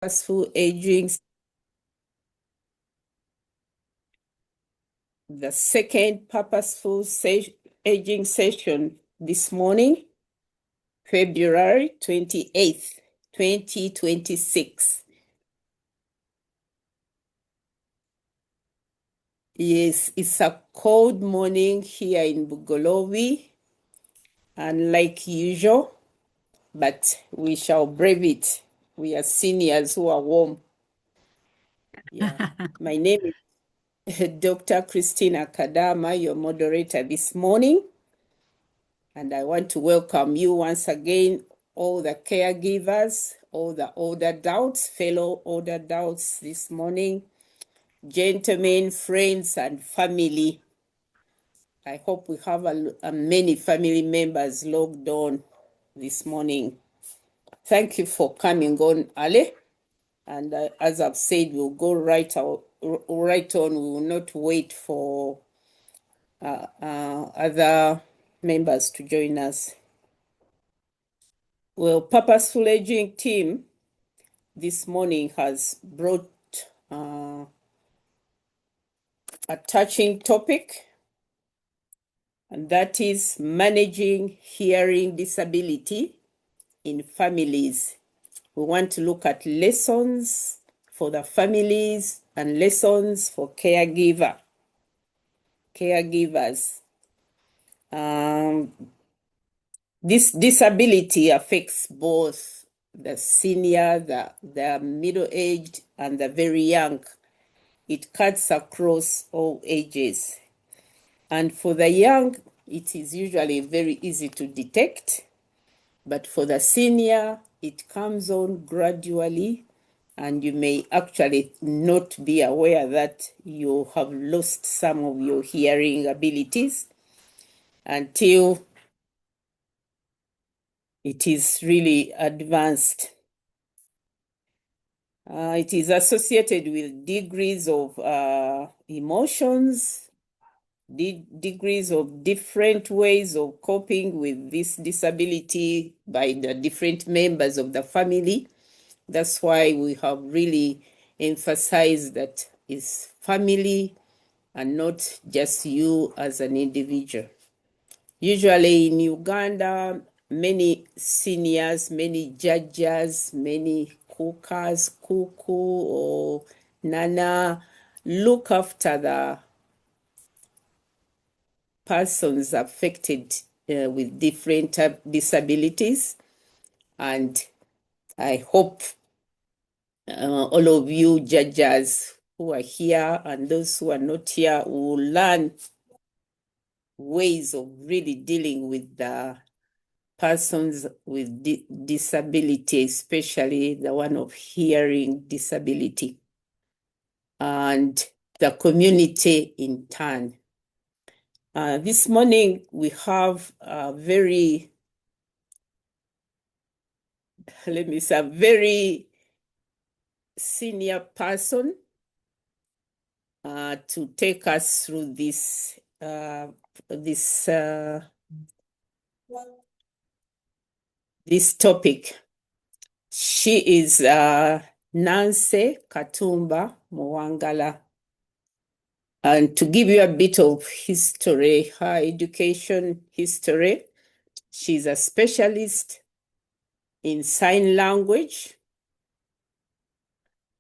Purposeful Aging, the second Purposeful Aging session this morning, February 28th, 2026. Yes, it's a cold morning here in Bugolobi, unlike usual, but we shall brave it. We are seniors who are warm. Yeah. My name is Dr. Christina Kadama, your moderator this morning. And I want to welcome you once again, all the caregivers, all the older adults, fellow older adults this morning, gentlemen, friends, and family. I hope we have many family members logged on this morning. Thank you for coming on, Ale. And as I've said, we'll go right on. We will not wait for other members to join us. Well, Purposeful Aging team this morning has brought a touching topic, and that is managing hearing disability in families. We want to look at lessons for the families and lessons for caregivers. This disability affects both the senior, the middle-aged, and the very young. It cuts across all ages. And for the young, it is usually very easy to detect. But for the senior, it comes on gradually, and you may actually not be aware that you have lost some of your hearing abilities until it is really advanced. It is associated with degrees of emotions, degrees of different ways of coping with this disability by the different members of the family. That's why we have really emphasized that it's family and not just you as an individual. Usually in Uganda, many seniors, many judges, many cookers, kuku or nana look after the persons affected with different disabilities. And I hope all of you judges who are here and those who are not here will learn ways of really dealing with the persons with disability, especially the one of hearing disability, and the community in turn. This morning we have a very senior person to take us through this topic. She is Nancy Katumba Muwangala. And to give you a bit of history, her education history, she's a specialist in sign language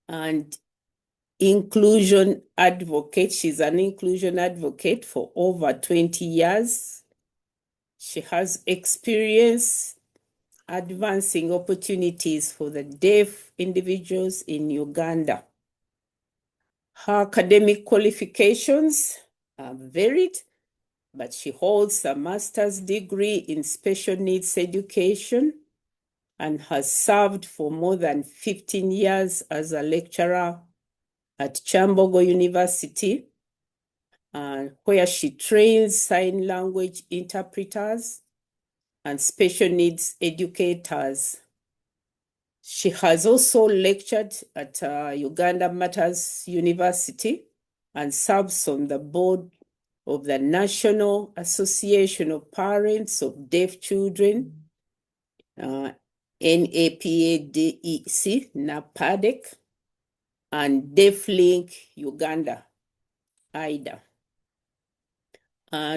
and inclusion advocate. She's an inclusion advocate for over 20 years. She has experience advancing opportunities for the deaf individuals in Uganda. Her academic qualifications are varied, but she holds a master's degree in special needs education and has served for more than 15 years as a lecturer at Chambogo University, where she trains sign language interpreters and special needs educators. She has also lectured at Uganda Matters University and serves on the board of the National Association of Parents of Deaf Children, NAPADEC, NAPADEC, and DeafLink Uganda, IDA.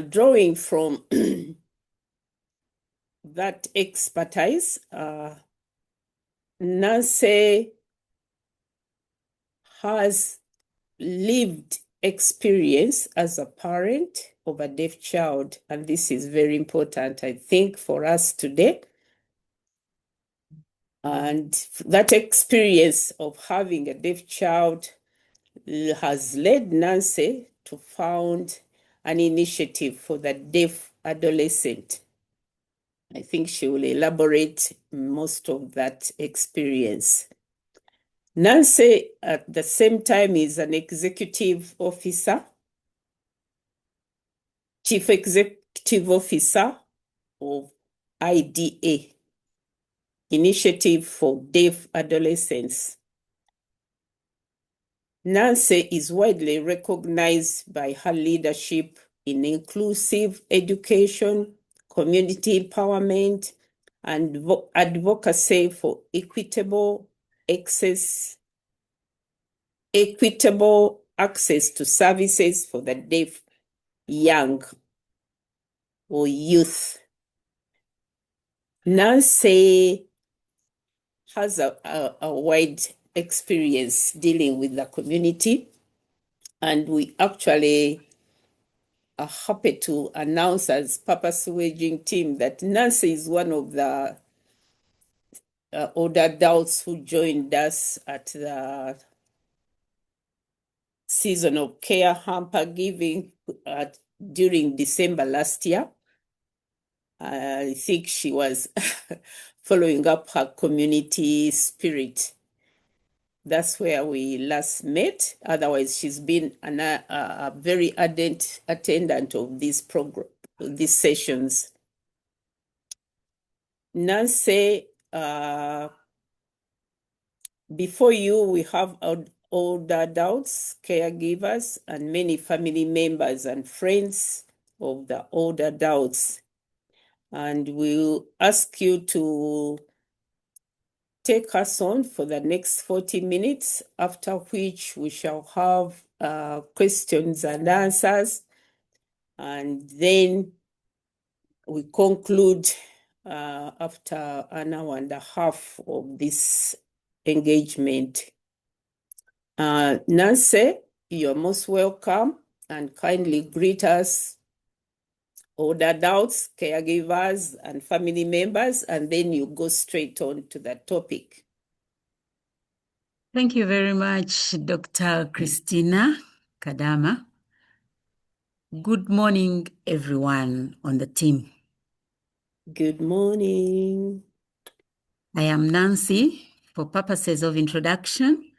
Drawing from that expertise, Nancy has lived experience as a parent of a deaf child, and this is very important, I think, for us today. And that experience of having a deaf child has led Nancy to found an initiative for the deaf adolescent. I think she will elaborate most of that experience. Nancy, at the same time, is an executive officer, chief executive officer of IDA, Initiative for Deaf Adolescents. Nancy is widely recognized by her leadership in inclusive education, community empowerment, and advocacy for equitable access to services for the deaf young or youth. Nancy has a wide experience dealing with the community, and we actually are happy to announce as Purposeful Aging team that Nancy is one of the older adults who joined us at the season of care hamper giving during December last year. I think she was following up her community spirit. That's where we last met. Otherwise, she's been a very ardent attendant of this program, these sessions. Nancy, before you, we have older adults, caregivers, and many family members and friends of the older adults. And we'll ask you to take us on for the next 40 minutes, after which we shall have questions and answers. And then we conclude after an hour and a half of this engagement. Nancy, you're most welcome, and kindly greet us, older adults, caregivers, and family members, and then you go straight on to the topic. Thank you very much, Dr. Christina Kadama. Good morning, everyone on the team. Good morning. I am Nancy. For purposes of introduction,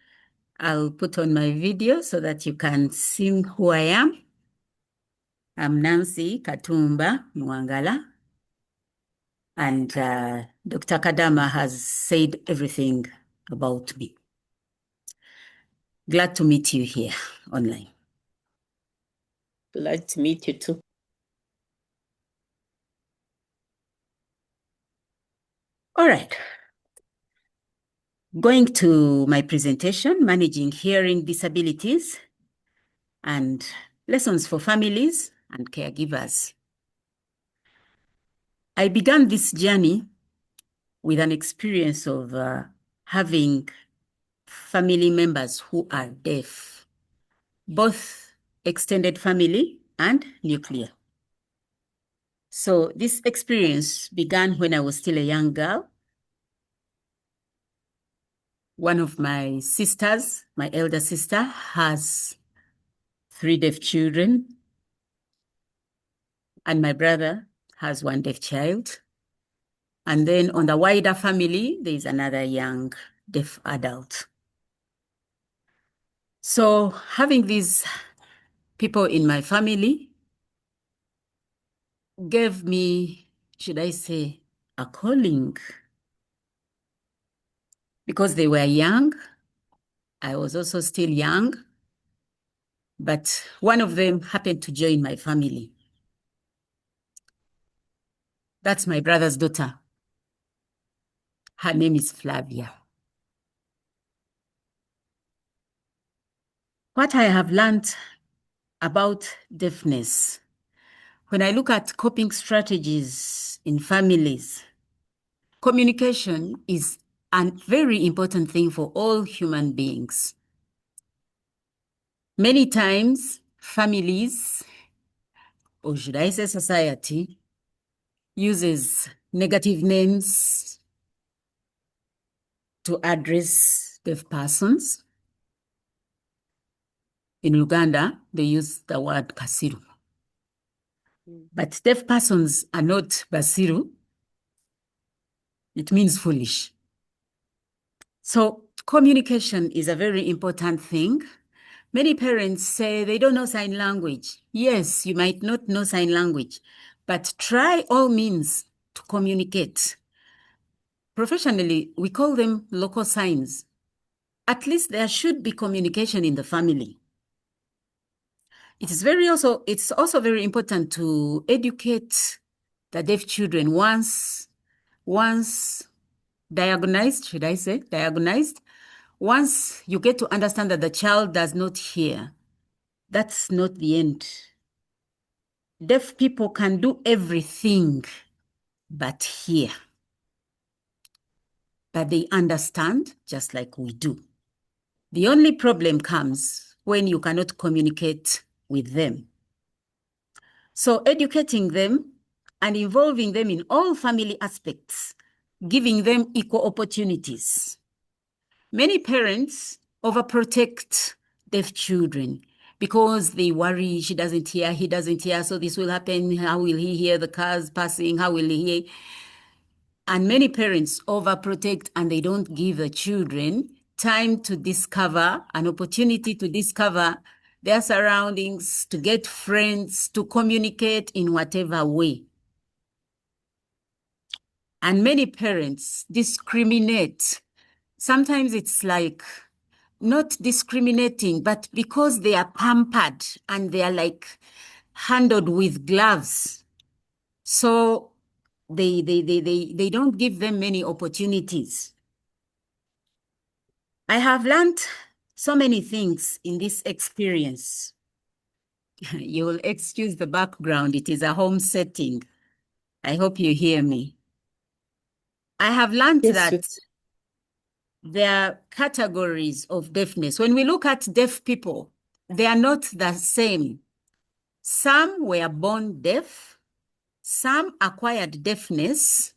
I'll put on my video so that you can see who I am. I'm Nancy Katumba Muwangala, and Dr. Kadama has said everything about me. Glad to meet you here online. Glad to meet you too. All right. Going to my presentation, Managing Hearing Disabilities and Lessons for Families and Caregivers. I began this journey with an experience of having family members who are deaf, both extended family and nuclear. So this experience began when I was still a young girl. One of my sisters, my elder sister, has 3 deaf children, and my brother has 1 deaf child. And then on the wider family, there is another young deaf adult. So having these people in my family gave me, should I say, a calling. Because they were young, I was also still young, but one of them happened to join my family. That's my brother's daughter. Her name is Flavia. What I have learned about deafness, when I look at coping strategies in families, communication is a very important thing for all human beings. Many times, families, or should I say society, uses negative names to address deaf persons. In Uganda, they use the word Kasiru. But deaf persons are not Basiru. It means foolish. So communication is a very important thing. Many parents say they don't know sign language. Yes, you might not know sign language, but try all means to communicate. Professionally, we call them local signs. At least there should be communication in the family. It's also very important to educate the deaf children once diagnosed, should I say, diagnosed. Once you get to understand that the child does not hear, that's not the end. Deaf people can do everything but hear. But they understand just like we do. The only problem comes when you cannot communicate with them. So educating them and involving them in all family aspects, giving them equal opportunities. Many parents overprotect deaf children because they worry she doesn't hear, he doesn't hear, so this will happen. How will he hear the cars passing? How will he hear? And many parents overprotect and they don't give the children time to discover, an opportunity to discover their surroundings, to get friends, to communicate in whatever way. And many parents discriminate. Sometimes it's like not discriminating, but because they are pampered and they are like handled with gloves. So they don't give them many opportunities. I have learned so many things in this experience. You will excuse the background. It is a home setting. I hope you hear me. I have learned that there are categories of deafness. When we look at deaf people, they are not the same. Some were born deaf. Some acquired deafness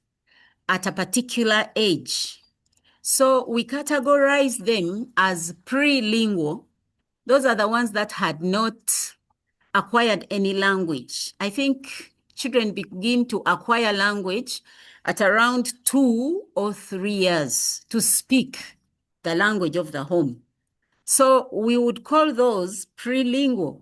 at a particular age. So we categorize them as prelingual. Those are the ones that had not acquired any language. I think children begin to acquire language at around 2 or 3 years to speak the language of the home. So we would call those prelingual.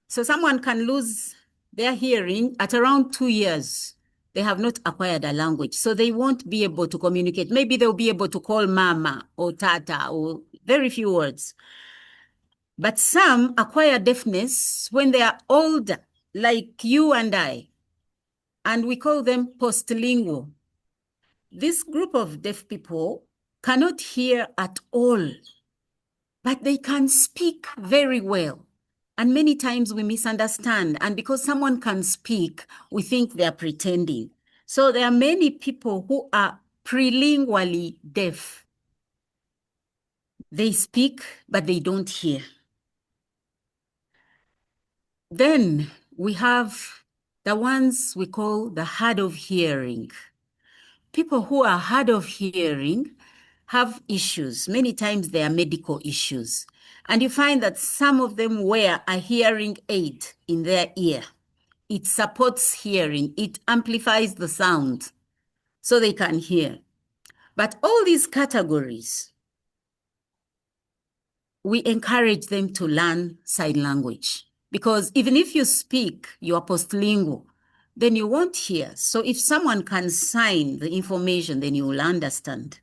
So someone can lose their hearing at around 2 years. They have not acquired a language, so they won't be able to communicate. Maybe they'll be able to call mama or tata or very few words. But some acquire deafness when they are older, like you and I, and we call them postlingual. This group of deaf people cannot hear at all, but they can speak very well. And many times we misunderstand. And because someone can speak, we think they are pretending. So there are many people who are prelingually deaf. They speak, but they don't hear. Then we have the ones we call the hard of hearing. People who are hard of hearing have issues. Many times they are medical issues. And you find that some of them wear a hearing aid in their ear. It supports hearing. It amplifies the sound so they can hear. But all these categories, we encourage them to learn sign language. Because even if you speak, you are postlingual, then you won't hear. So if someone can sign the information, then you will understand.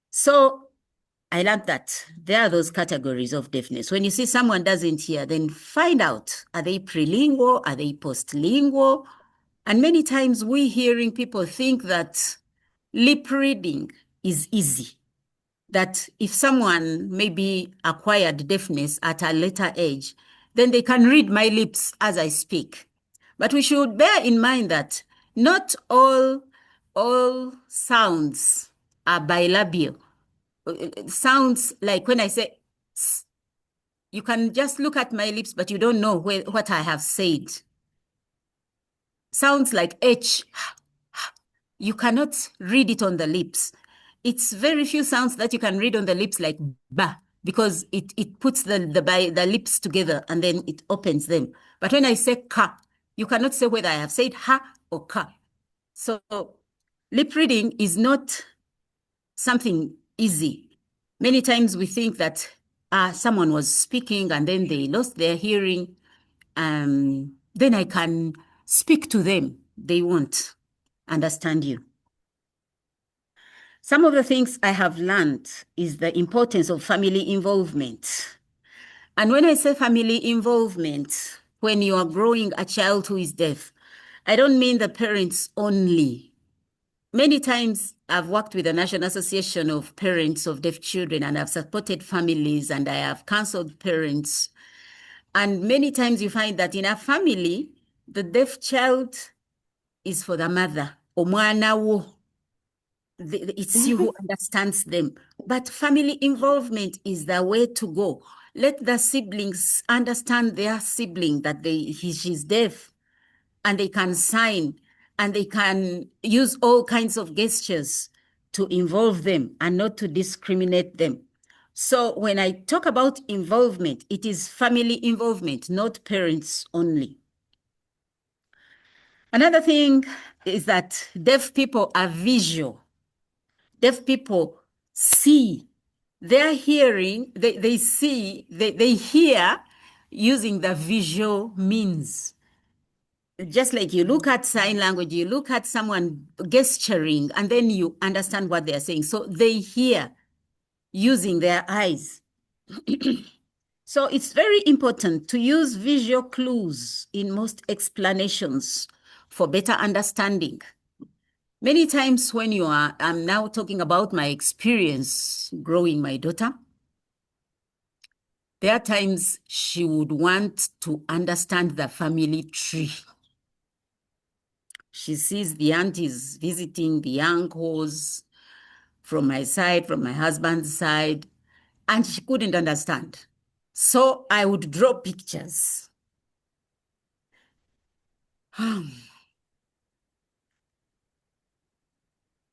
So I learned that there are those categories of deafness. When you see someone doesn't hear, then find out, are they prelingual? Are they postlingual? And many times we hearing people think that lip reading is easy. That if someone maybe acquired deafness at a later age, then they can read my lips as I speak. But we should bear in mind that not all sounds are bilabial. Sounds like when I say s, you can just look at my lips, but you don't know what I have said. Sounds like H, you cannot read it on the lips. It's very few sounds that you can read on the lips like ba, because it puts the lips together and then it opens them. But when I say ka, you cannot say whether I have said ha or ka. So lip reading is not something easy. Many times we think that someone was speaking and then they lost their hearing. Then I can speak to them. They won't understand you. Some of the things I have learned is the importance of family involvement. And when I say family involvement, when you are growing a child who is deaf, I don't mean the parents only. Many times I've worked with the National Association of Parents of Deaf Children, and I've supported families and I have counseled parents. And many times you find that in a family, the deaf child is for the mother. Omwana wo. It's you who understands them. But family involvement is the way to go. Let the siblings understand their sibling that she's deaf, and they can sign, and they can use all kinds of gestures to involve them and not to discriminate them. So when I talk about involvement, it is family involvement, not parents only. Another thing is that deaf people are visual. Deaf people see. Their hearing, they see, they hear using the visual means. Just like you look at sign language, you look at someone gesturing, and then you understand what they're saying. So they hear using their eyes. So it's very important to use visual clues in most explanations for better understanding. Many times when I'm now talking about my experience growing my daughter, there are times she would want to understand the family tree. She sees the aunties visiting the uncles from my side, from my husband's side, and she couldn't understand. So I would draw pictures.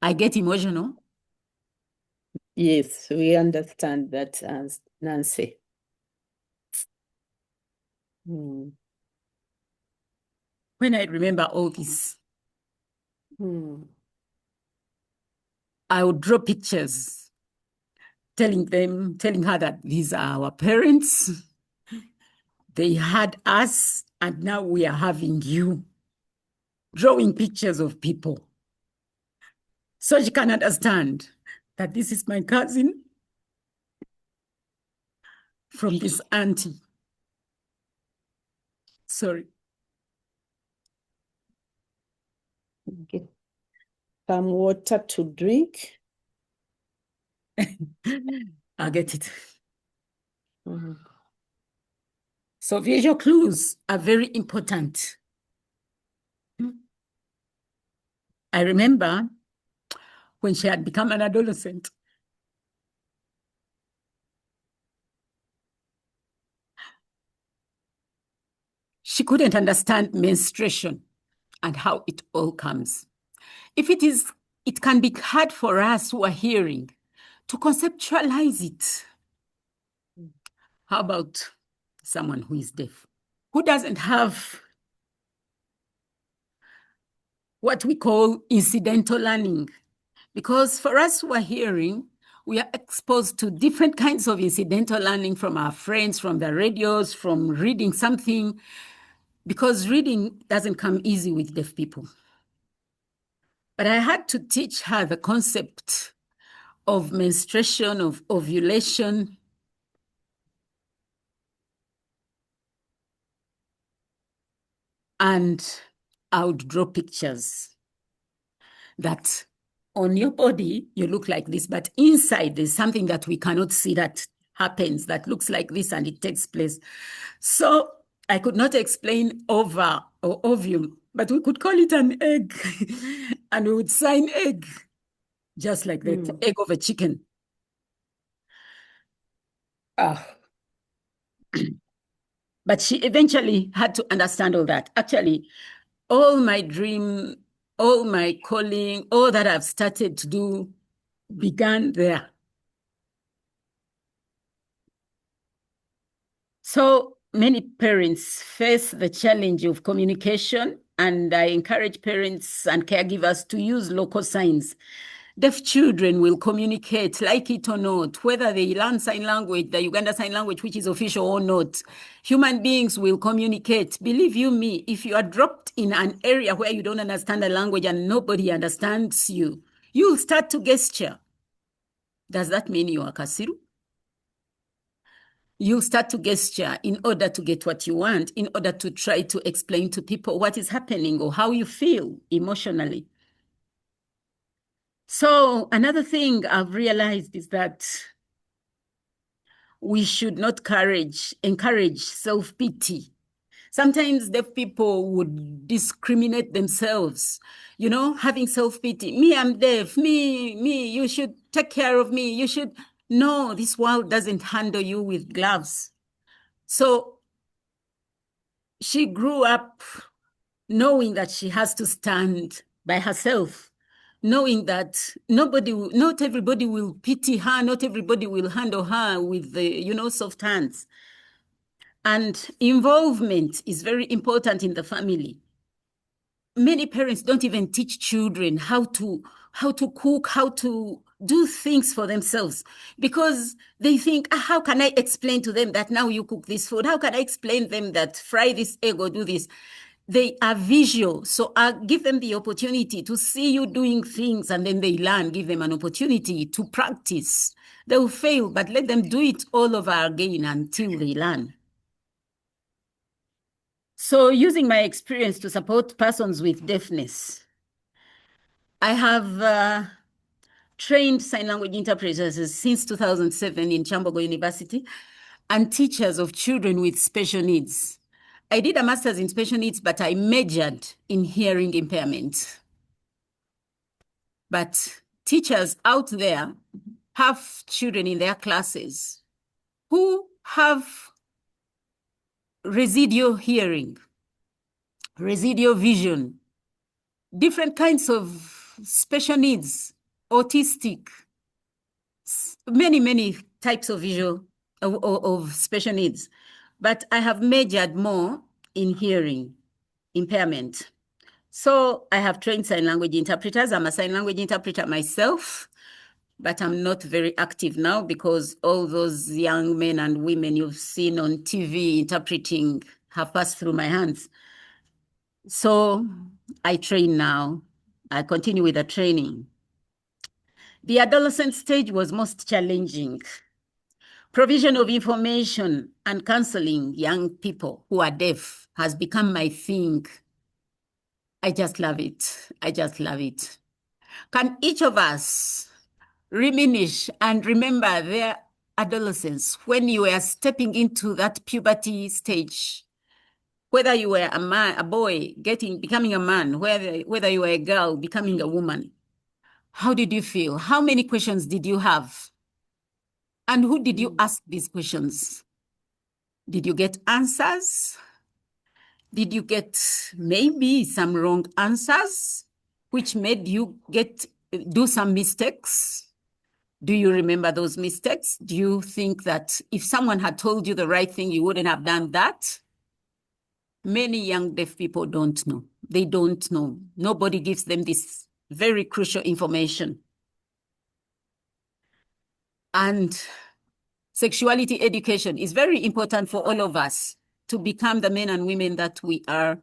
I get emotional. Yes, we understand that, Nancy. When I remember all this, I would draw pictures, telling her that these are our parents. They had us, and now we are having you. Drawing pictures of people, so she can understand that this is my cousin from this auntie. Sorry. Get some water to drink. I'll get it. So visual clues are very important. I remember when she had become an adolescent, she couldn't understand menstruation and how it all comes. It can be hard for us who are hearing to conceptualize it. How about someone who is deaf, who doesn't have what we call incidental learning? Because for us who are hearing, we are exposed to different kinds of incidental learning from our friends, from the radios, from reading something, because reading doesn't come easy with deaf people. But I had to teach her the concept of menstruation, of ovulation. And I would draw pictures that on your body, you look like this, but inside there's something that we cannot see that happens, that looks like this, and it takes place. So I could not explain ova or ovum, but we could call it an egg. And we would sign egg, just like the egg of a chicken. But she eventually had to understand all that. Actually, all my dream, all my calling, all that I've started to do began there. So many parents face the challenge of communication, and I encourage parents and caregivers to use local signs. Deaf children will communicate, like it or not, whether they learn sign language, the Uganda Sign Language, which is official or not. Human beings will communicate. Believe you me, if you are dropped in an area where you don't understand the language and nobody understands you, you'll start to gesture. Does that mean you are Kasiru? You start to gesture in order to get what you want, in order to try to explain to people what is happening or how you feel emotionally. So another thing I've realized is that we should not encourage self-pity. Sometimes deaf people would discriminate themselves, having self-pity. Me, I'm deaf. Me, you should take care of me. You should. No, this world doesn't handle you with gloves. So she grew up knowing that she has to stand by herself, knowing that not everybody will pity her, not everybody will handle her with the, soft hands. And involvement is very important in the family. Many parents don't even teach children how to cook, how to do things for themselves, because they think, how can I explain to them that now you cook this food? How can I explain them that fry this egg or do this? They are visual. So I give them the opportunity to see you doing things, and then they learn. Give them an opportunity to practice. They will fail, but let them do it all over again until they learn. So using my experience to support persons with deafness, I have trained sign language interpreters since 2007 in Chambogo University and teachers of children with special needs. I did a master's in special needs, but I majored in hearing impairment. But teachers out there have children in their classes who have residual hearing, residual vision, different kinds of special needs, autistic, many types of of special needs. But I have majored more in hearing impairment. So I have trained sign language interpreters. I'm a sign language interpreter myself, but I'm not very active now because all those young men and women you've seen on TV interpreting have passed through my hands. So I train now. I continue with the training. The adolescent stage was most challenging. Provision of information and counseling young people who are deaf has become my thing. I just love it. I just love it. Can each of us reminisce and remember their adolescence when you were stepping into that puberty stage? Whether you were a man, a boy, becoming a man, whether you were a girl, becoming a woman. How did you feel? How many questions did you have? And who did you ask these questions? Did you get answers? Did you get maybe some wrong answers, which made you do some mistakes? Do you remember those mistakes? Do you think that if someone had told you the right thing, you wouldn't have done that? Many young deaf people don't know. They don't know. Nobody gives them this very crucial information. And sexuality education is very important for all of us to become the men and women that we are.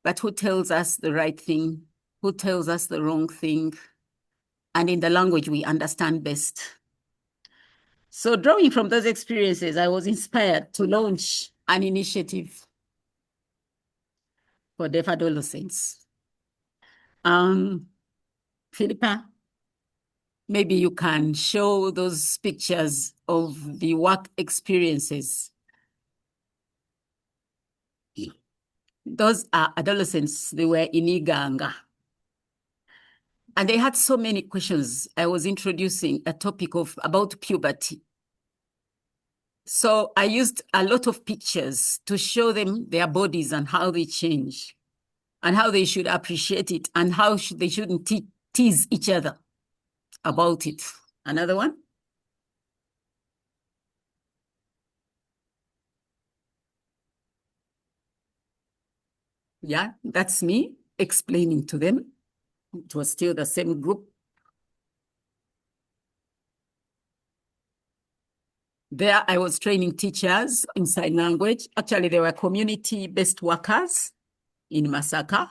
But who tells us the right thing? Who tells us the wrong thing? And in the language we understand best. So drawing from those experiences, I was inspired to launch an initiative for deaf adolescents. Philippa, Maybe you can show those pictures of the work experiences. Those are adolescents. They were in Iganga. And they had so many questions. I was introducing a topic about puberty. So I used a lot of pictures to show them their bodies and how they change and how they should appreciate it and how they shouldn't tease each other about it. Another one. Yeah, that's me explaining to them. It was still the same group. There I was training teachers in sign language. Actually, they were community-based workers in Masaka.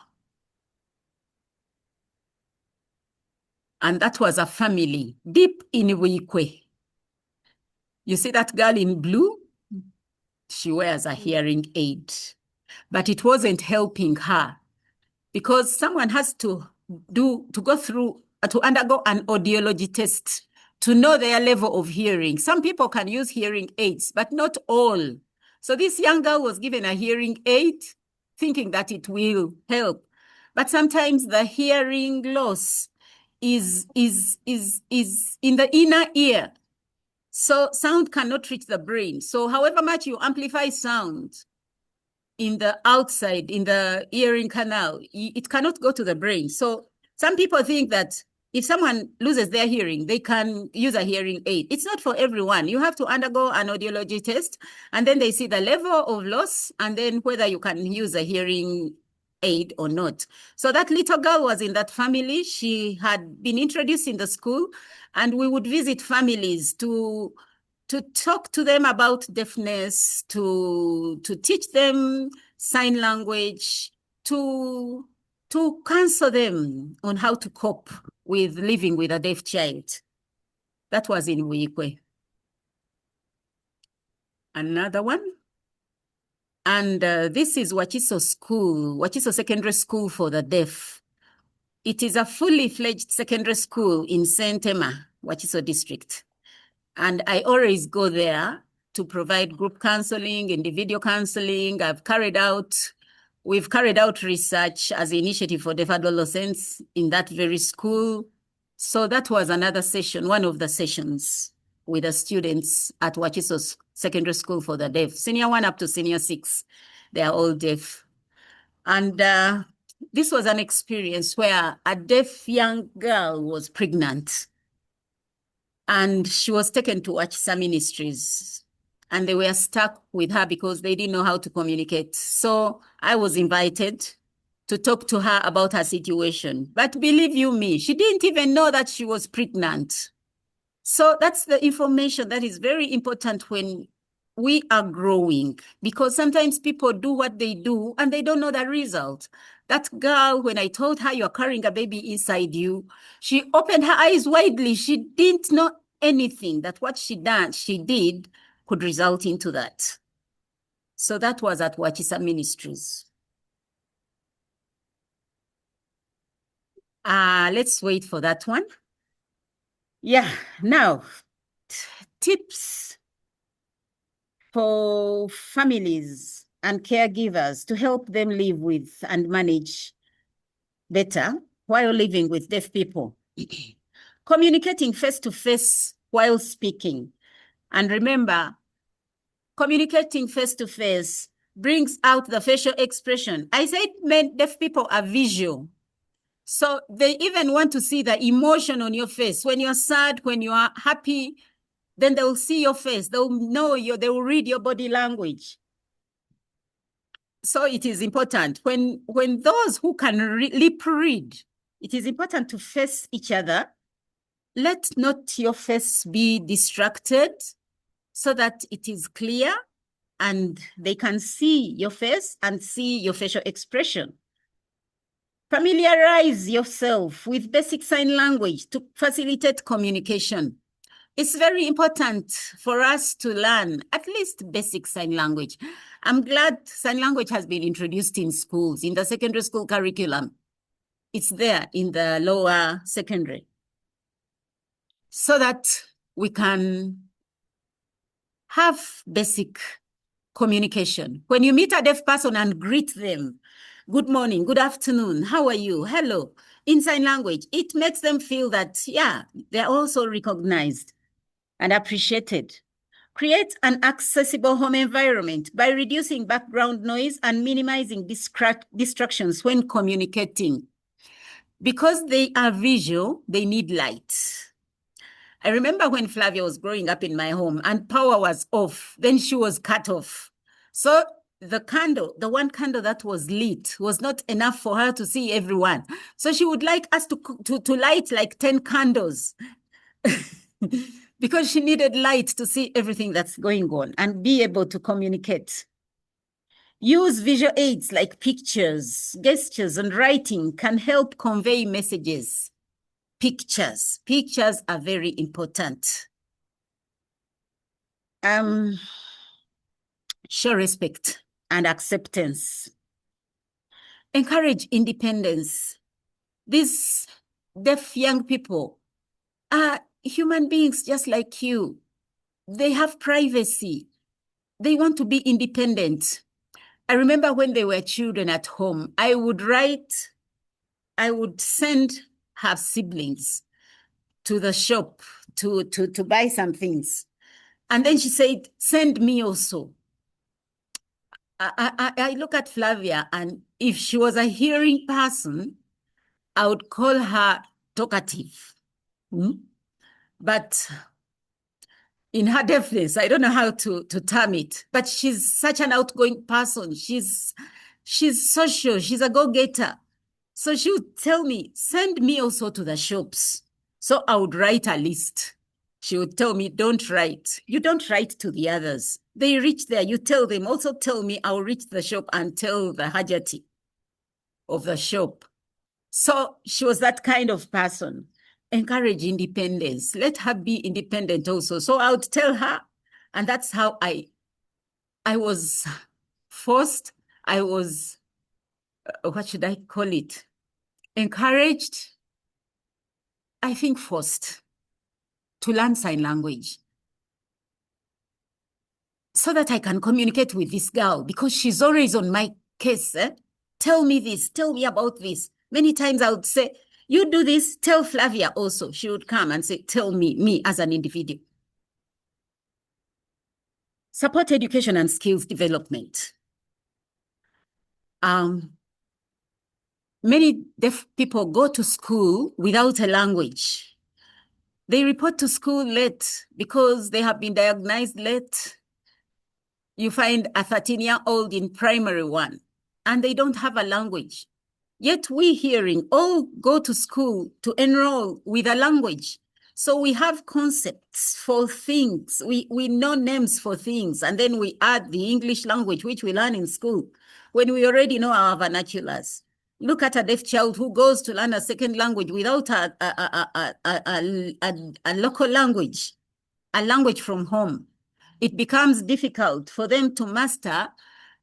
And that was a family deep in Wikwe. You see that girl in blue? She wears a hearing aid, but it wasn't helping her because someone has to undergo an audiology test to know their level of hearing. Some people can use hearing aids, but not all. So this young girl was given a hearing aid thinking that it will help. But sometimes the hearing loss is in the inner ear. So sound cannot reach the brain. So however much you amplify sound in the outside, in the hearing canal, it cannot go to the brain. So some people think that if someone loses their hearing, they can use a hearing aid. It's not for everyone. You have to undergo an audiology test, and then they see the level of loss, and then whether you can use a hearing aid or not. So that little girl was in that family. She had been introduced in the school, and we would visit families to talk to them about deafness, to teach them sign language, to counsel them on how to cope with living with a deaf child. That was in Wikwe. Another one. And this is Wachiso School, Wachiso Secondary School for the Deaf. It is a fully fledged secondary school in Saint Emma, Wachiso District. And I always go there to provide group counseling, individual counseling. We've carried out research as an initiative for deaf adolescents in that very school. So that was another session, one of the sessions with the students at Wachiso Secondary School for the Deaf, Senior 1 up to Senior 6. They are all deaf. And this was an experience where a deaf young girl was pregnant. And she was taken to Wachiso Ministries. And they were stuck with her because they didn't know how to communicate. So I was invited to talk to her about her situation. But believe you me, she didn't even know that she was pregnant. So that's the information that is very important when we are growing, because sometimes people do what they do and they don't know the result. That girl, when I told her you're carrying a baby inside you, she opened her eyes widely. She didn't know anything that what she did could result into that. So that was at Wachiso Ministries. Let's wait for that one. Yeah, now, tips for families and caregivers to help them live with and manage better while living with deaf people. Communicating face-to-face while speaking. And remember, communicating face-to-face brings out the facial expression. I said deaf people are visual. So they even want to see the emotion on your face. When you're sad, when you are happy, then they'll see your face. They'll know you, they will read your body language. So it is important when those who can lip read, it is important to face each other. Let not your face be distracted so that it is clear and they can see your face and see your facial expression. Familiarize yourself with basic sign language to facilitate communication. It's very important for us to learn at least basic sign language. I'm glad sign language has been introduced in schools, in the secondary school curriculum. It's there in the lower secondary. so that we can have basic communication. When you meet a deaf person and greet them, good morning, good afternoon, how are you, hello, in sign language, it makes them feel that, yeah, they're also recognized and appreciated. Create an accessible home environment by reducing background noise and minimizing distractions when communicating. Because they are visual, they need light. I remember when Flavia was growing up in my home and power was off, then she was cut off. So the candle, the one candle that was lit, was not enough for her to see everyone. So she would like us to light like 10 candles because she needed light to see everything that's going on and be able to communicate. Use visual aids like pictures, gestures, and writing can help convey messages. Pictures are very important. Show respect and acceptance. Encourage independence. These deaf young people are human beings just like you. They have privacy. They want to be independent. I remember when they were children at home, I would send her siblings to the shop to buy some things. And then she said, send me also. I look at Flavia, and if she was a hearing person, I would call her talkative. But in her deafness, I don't know how to term it, but she's such an outgoing person. She's social. She's a go-getter. So she would tell me, send me also to the shops. So I would write a list. She would tell me, don't write. You don't write to the others. They reach there. You tell them, also tell me, I'll reach the shop and tell the hajati of the shop. So she was that kind of person. Encourage independence. Let her be independent also. So I would tell her, and that's how I was forced. I was, what should I call it? Encouraged, I think forced to learn sign language so that I can communicate with this girl, because she's always on my case. Tell me this, tell me about this. Many times I would say, you do this, tell Flavia also. She would come and say, tell me as an individual. Support education and skills development. Many deaf people go to school without a language. They report to school late because they have been diagnosed late. You find a 13-year-old in primary one, and they don't have a language. Yet we hearing all go to school to enroll with a language. So we have concepts for things. We know names for things, and then we add the English language, which we learn in school, when we already know our vernaculars. Look at a deaf child who goes to learn a second language without a local language, a language from home. It becomes difficult for them to master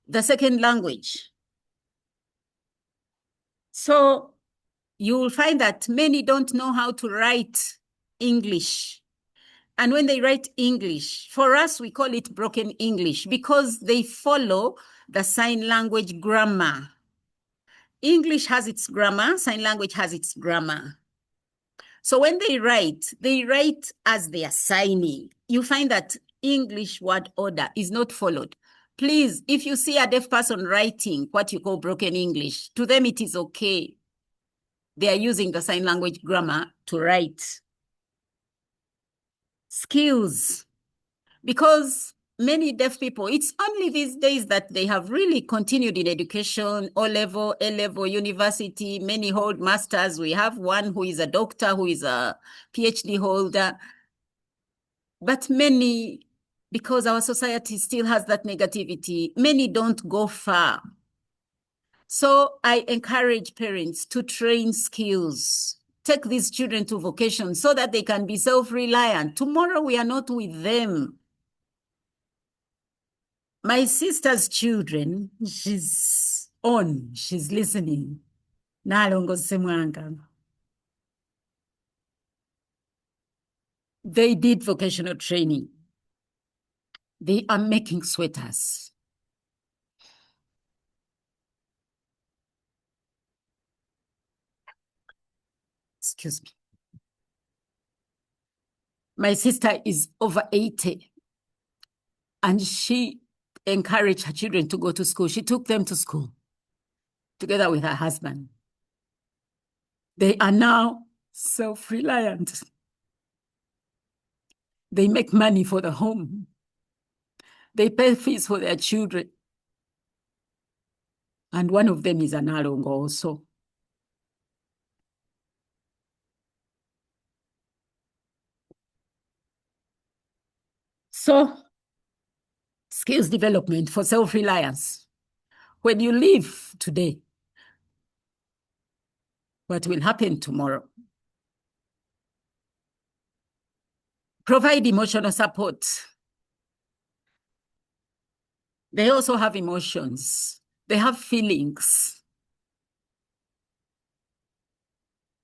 the second language. So you will find that many don't know how to write English. And when they write English, for us, we call it broken English because they follow the sign language grammar. English has its grammar, sign language has its grammar. So when they write as they are signing. You find that English word order is not followed. Please, if you see a deaf person writing what you call broken English, to them it is okay. They are using the sign language grammar to write. Skills. Because many deaf people, it's only these days that they have really continued in education, O-level, A-level, university. Many hold masters. We have one who is a doctor, who is a PhD holder. But many, because our society still has that negativity, many don't go far. So I encourage parents to train skills. Take these children to vocation so that they can be self-reliant. Tomorrow we are not with them. My sister's children, she's on, she's listening. Nalongo Semwanga. They did vocational training. They are making sweaters. Excuse me. My sister is over 80, and she encouraged her children to go to school. She took them to school together with her husband. They are now self-reliant. They make money for the home. They pay fees for their children. And one of them is an Alongo also. So, skills development for self-reliance. When you live today, what will happen tomorrow? Provide emotional support. They also have emotions. They have feelings.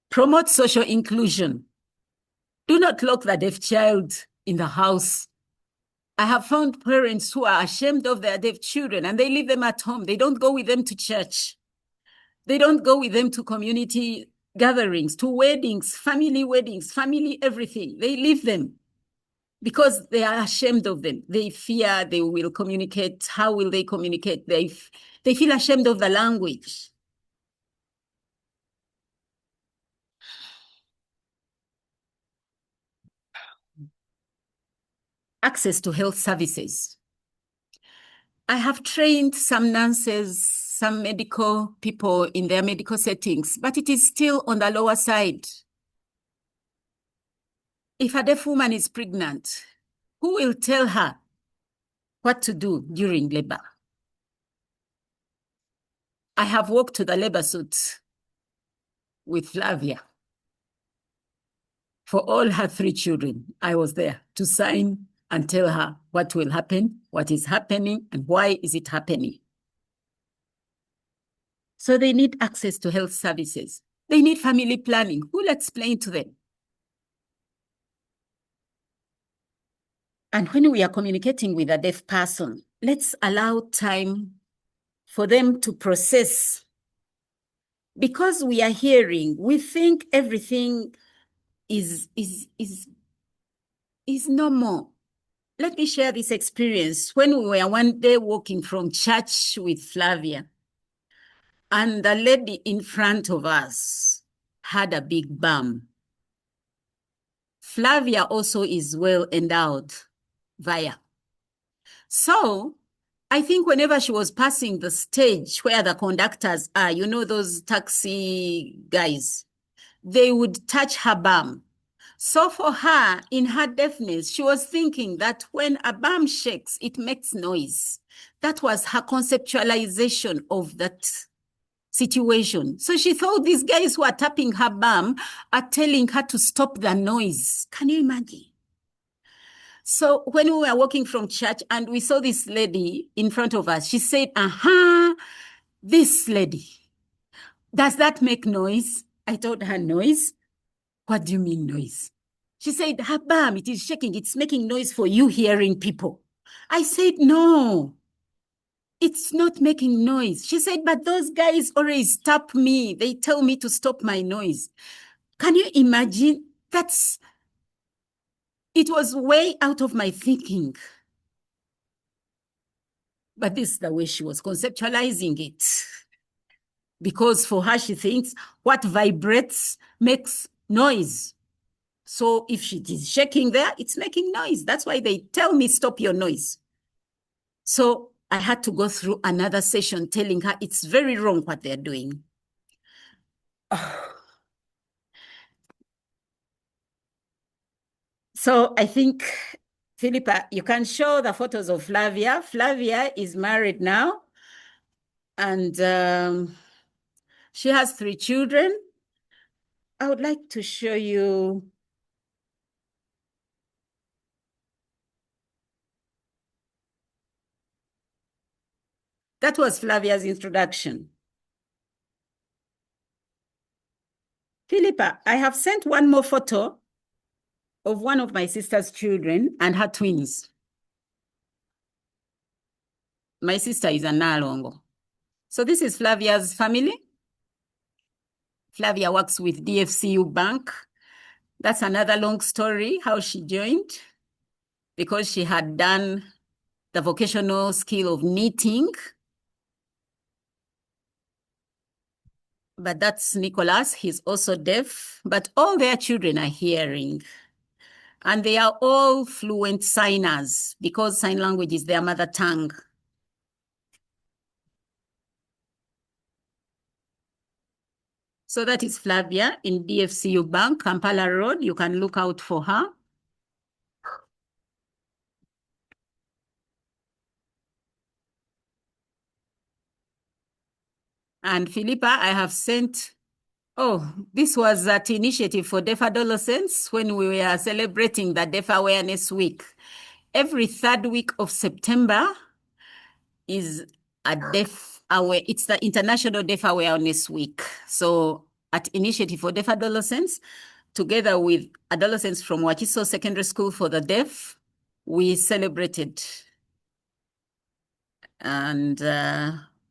Promote social inclusion. Do not lock the deaf child in the house. I have found parents who are ashamed of their deaf children and they leave them at home. They don't go with them to church. They don't go with them to community gatherings, to weddings, family everything. They leave them because they are ashamed of them. They fear they will communicate. How will they communicate? They feel ashamed of the language. Access to health services. I have trained some nurses, some medical people in their medical settings, but it is still on the lower side. If a deaf woman is pregnant, who will tell her what to do during labor? I have walked to the labor suit with Flavia. For all her 3 children, I was there to sign and tell her what will happen, what is happening, and why is it happening. So they need access to health services. They need family planning. Who will explain to them? And when we are communicating with a deaf person, let's allow time for them to process. Because we are hearing, we think everything is normal. Let me share this experience. When we were one day walking from church with Flavia, and the lady in front of us had a big bum. Flavia also is well endowed via. So I think whenever she was passing the stage where the conductors are, you know, those taxi guys, they would touch her bum. So for her, in her deafness, she was thinking that when a bum shakes, it makes noise. That was her conceptualization of that situation. So she thought these guys who are tapping her bum are telling her to stop the noise. Can you imagine? So when we were walking from church and we saw this lady in front of us, she said, this lady, does that make noise? I told her, noise? What do you mean noise? She said, her bum, it is shaking. It's making noise for you hearing people. I said, no, it's not making noise. She said, but those guys always tap me. They tell me to stop my noise. Can you imagine? It was way out of my thinking. But this is the way she was conceptualizing it. Because for her, she thinks what vibrates makes noise. So if she is shaking there, it's making noise. That's why they tell me, stop your noise. So I had to go through another session telling her it's very wrong what they're doing. So I think, Philippa, you can show the photos of Flavia. Flavia is married now, and she has 3 children. I would like to show you. That was Flavia's introduction. Philippa, I have sent one more photo. of one of my sister's children and her twins. My sister is a Nalongo. So this is Flavia's family. Flavia works with DFCU Bank. That's another long story, how she joined, because she had done the vocational skill of knitting. But that's Nicholas, he's also deaf, but all their children are hearing. And they are all fluent signers because sign language is their mother tongue. So that is Flavia in DFCU Bank, Kampala Road. You can look out for her. And Philippa, I have sent, this was that initiative for deaf adolescents when we were celebrating the Deaf Awareness Week. Every third week of September is a it's the International Deaf Awareness Week. So at Initiative for Deaf Adolescents, together with adolescents from Wachiso Secondary School for the Deaf, we celebrated. And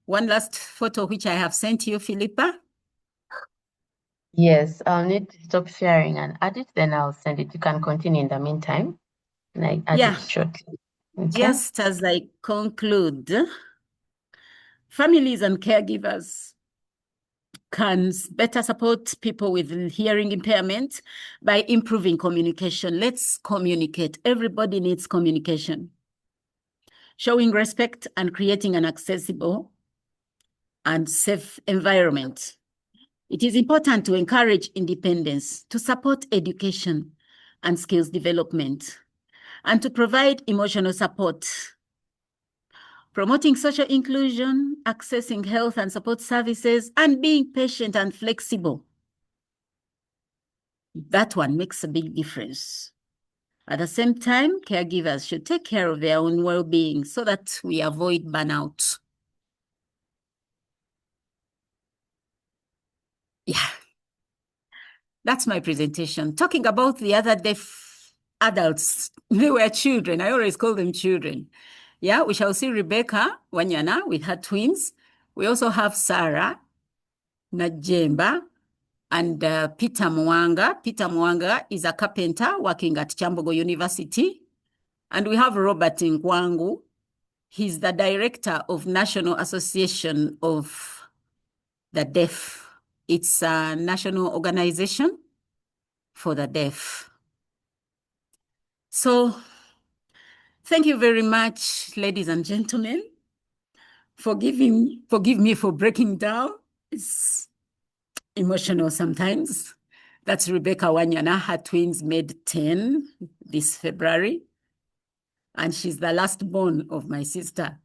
one last photo which I have sent you, Philippa. Yes, I'll need to stop sharing and add it, then I'll send it. You can continue in the meantime, and I add it shortly. Okay? Just as I conclude, families and caregivers can better support people with hearing impairment by improving communication. Let's communicate. Everybody needs communication. Showing respect and creating an accessible and safe environment. It is important to encourage independence, to support education and skills development, and to provide emotional support. Promoting social inclusion, accessing health and support services, and being patient and flexible. That one makes a big difference. At the same time, caregivers should take care of their own well-being so that we avoid burnout. Yeah, that's my presentation. Talking about the other deaf adults, they were children. I always call them children. Yeah, we shall see Rebecca Wanyana with her twins. We also have Sarah Najemba and Peter Muwanga. Peter Muwanga is a carpenter working at Kyambogo University. And we have Robert Nkwangu. He's the director of National Association of the Deaf. It's a national organization for the deaf. So thank you very much, ladies and gentlemen. Forgive me for breaking down. It's emotional sometimes. That's Rebecca Wanyana. Her twins made 10 this February. And she's the last born of my sister.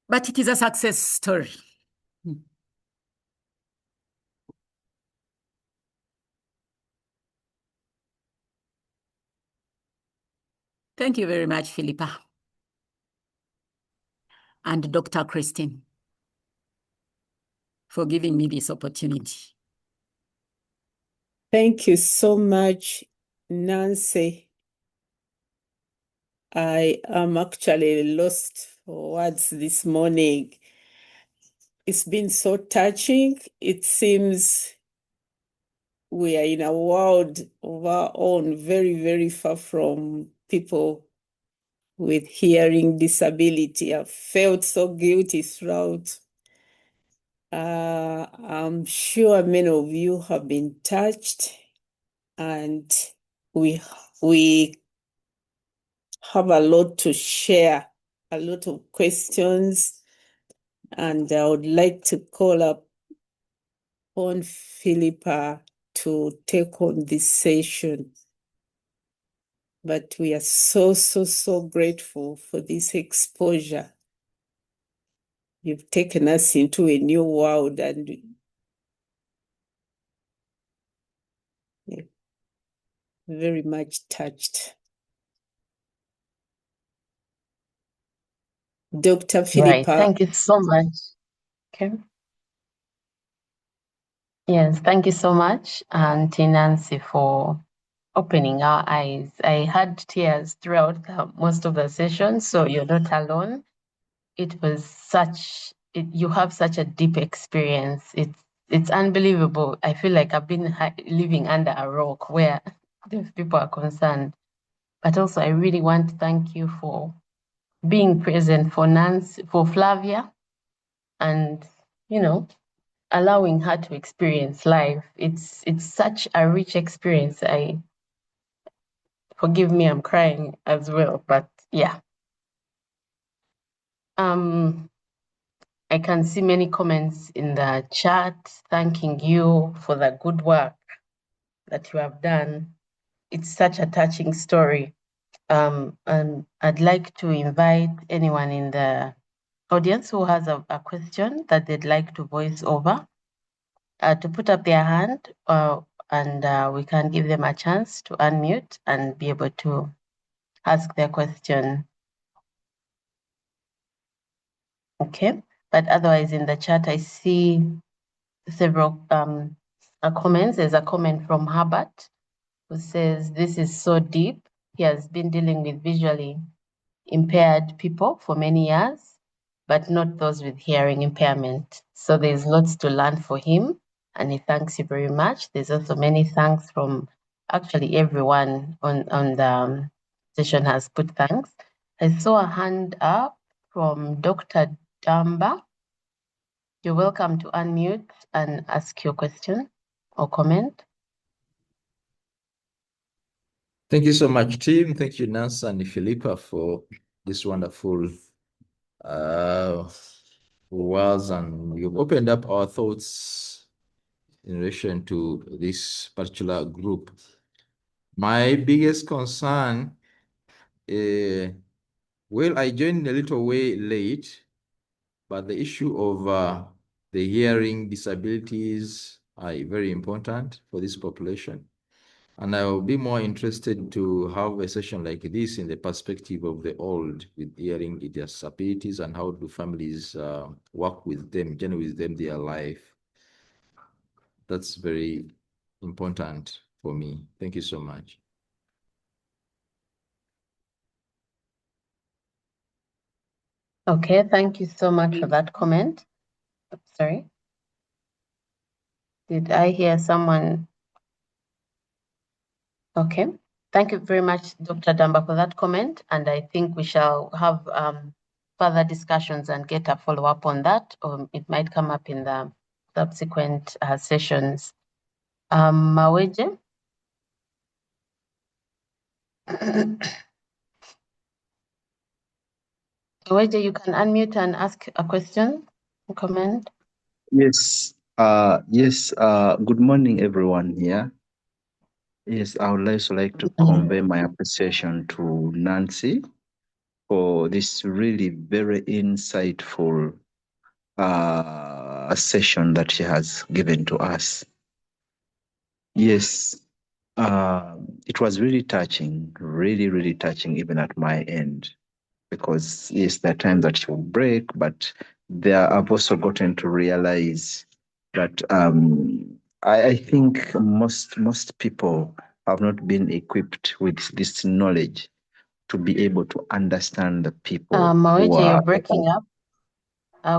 But it is a success story. Thank you very much, Philippa. And Dr. Christine for giving me this opportunity. Thank you so much, Nancy. I am actually lost for words this morning. It's been so touching. It seems we are in a world of our own, very, very far from people with hearing disability. I felt so guilty throughout. I'm sure many of you have been touched, and we have a lot to share, a lot of questions, and I would like to call up on Philippa to take on this session. But we are so, so, so grateful for this exposure. You've taken us into a new world, and very much touched. Dr. Right. Philippa. Thank you so much. Okay. Yes, thank you so much, Auntie Nancy, for opening our eyes. I had tears throughout most of the session, so you're not alone. It was you have such a deep experience. It's unbelievable. I feel like I've been living under a rock where these people are concerned. But also, I really want to thank you for being present for Nancy, for Flavia, and allowing her to experience life. It's such a rich experience. Forgive me, I'm crying as well, but yeah. I can see many comments in the chat thanking you for the good work that you have done. It's such a touching story. And I'd like to invite anyone in the audience who has a question that they'd like to voice over to put up their hand, and we can give them a chance to unmute and be able to ask their question. Okay, but otherwise in the chat, I see several comments. There's a comment from Herbert who says, this is so deep. He has been dealing with visually impaired people for many years, but not those with hearing impairment. So there's lots to learn for him, and he thanks you very much. There's also many thanks from actually everyone on the session has put thanks. I saw a hand up from Dr. Damba. You're welcome to unmute and ask your question or comment. Thank you so much, team. Thank you, Nancy and Philippa, for this wonderful words, and you've opened up our thoughts in relation to this particular group. My biggest concern, well, I joined a little way late, but the issue of the hearing disabilities are very important for this population. And I will be more interested to have a session like this in the perspective of the old with hearing disabilities, and how do families work with them, journey with them, their life. That's very important for me. Thank you so much. Okay, thank you so much for that comment. Sorry. Did I hear someone? Okay. Thank you very much, Dr. Damba, for that comment. And I think we shall have further discussions and get a follow-up on that. It might come up in the subsequent sessions. Maweje? Maweje, you can unmute and ask a question, comment. Yes. Yes. Good morning, everyone here. Yes, I would also like to convey my appreciation to Nancy for this really very insightful session that she has given to us. Yes, it was really touching, really touching, even at my end, because yes, there are times that she will break, but there I've also gotten to realize that I think most people have not been equipped with this knowledge to be able to understand the people who Maweje, are. you're breaking up.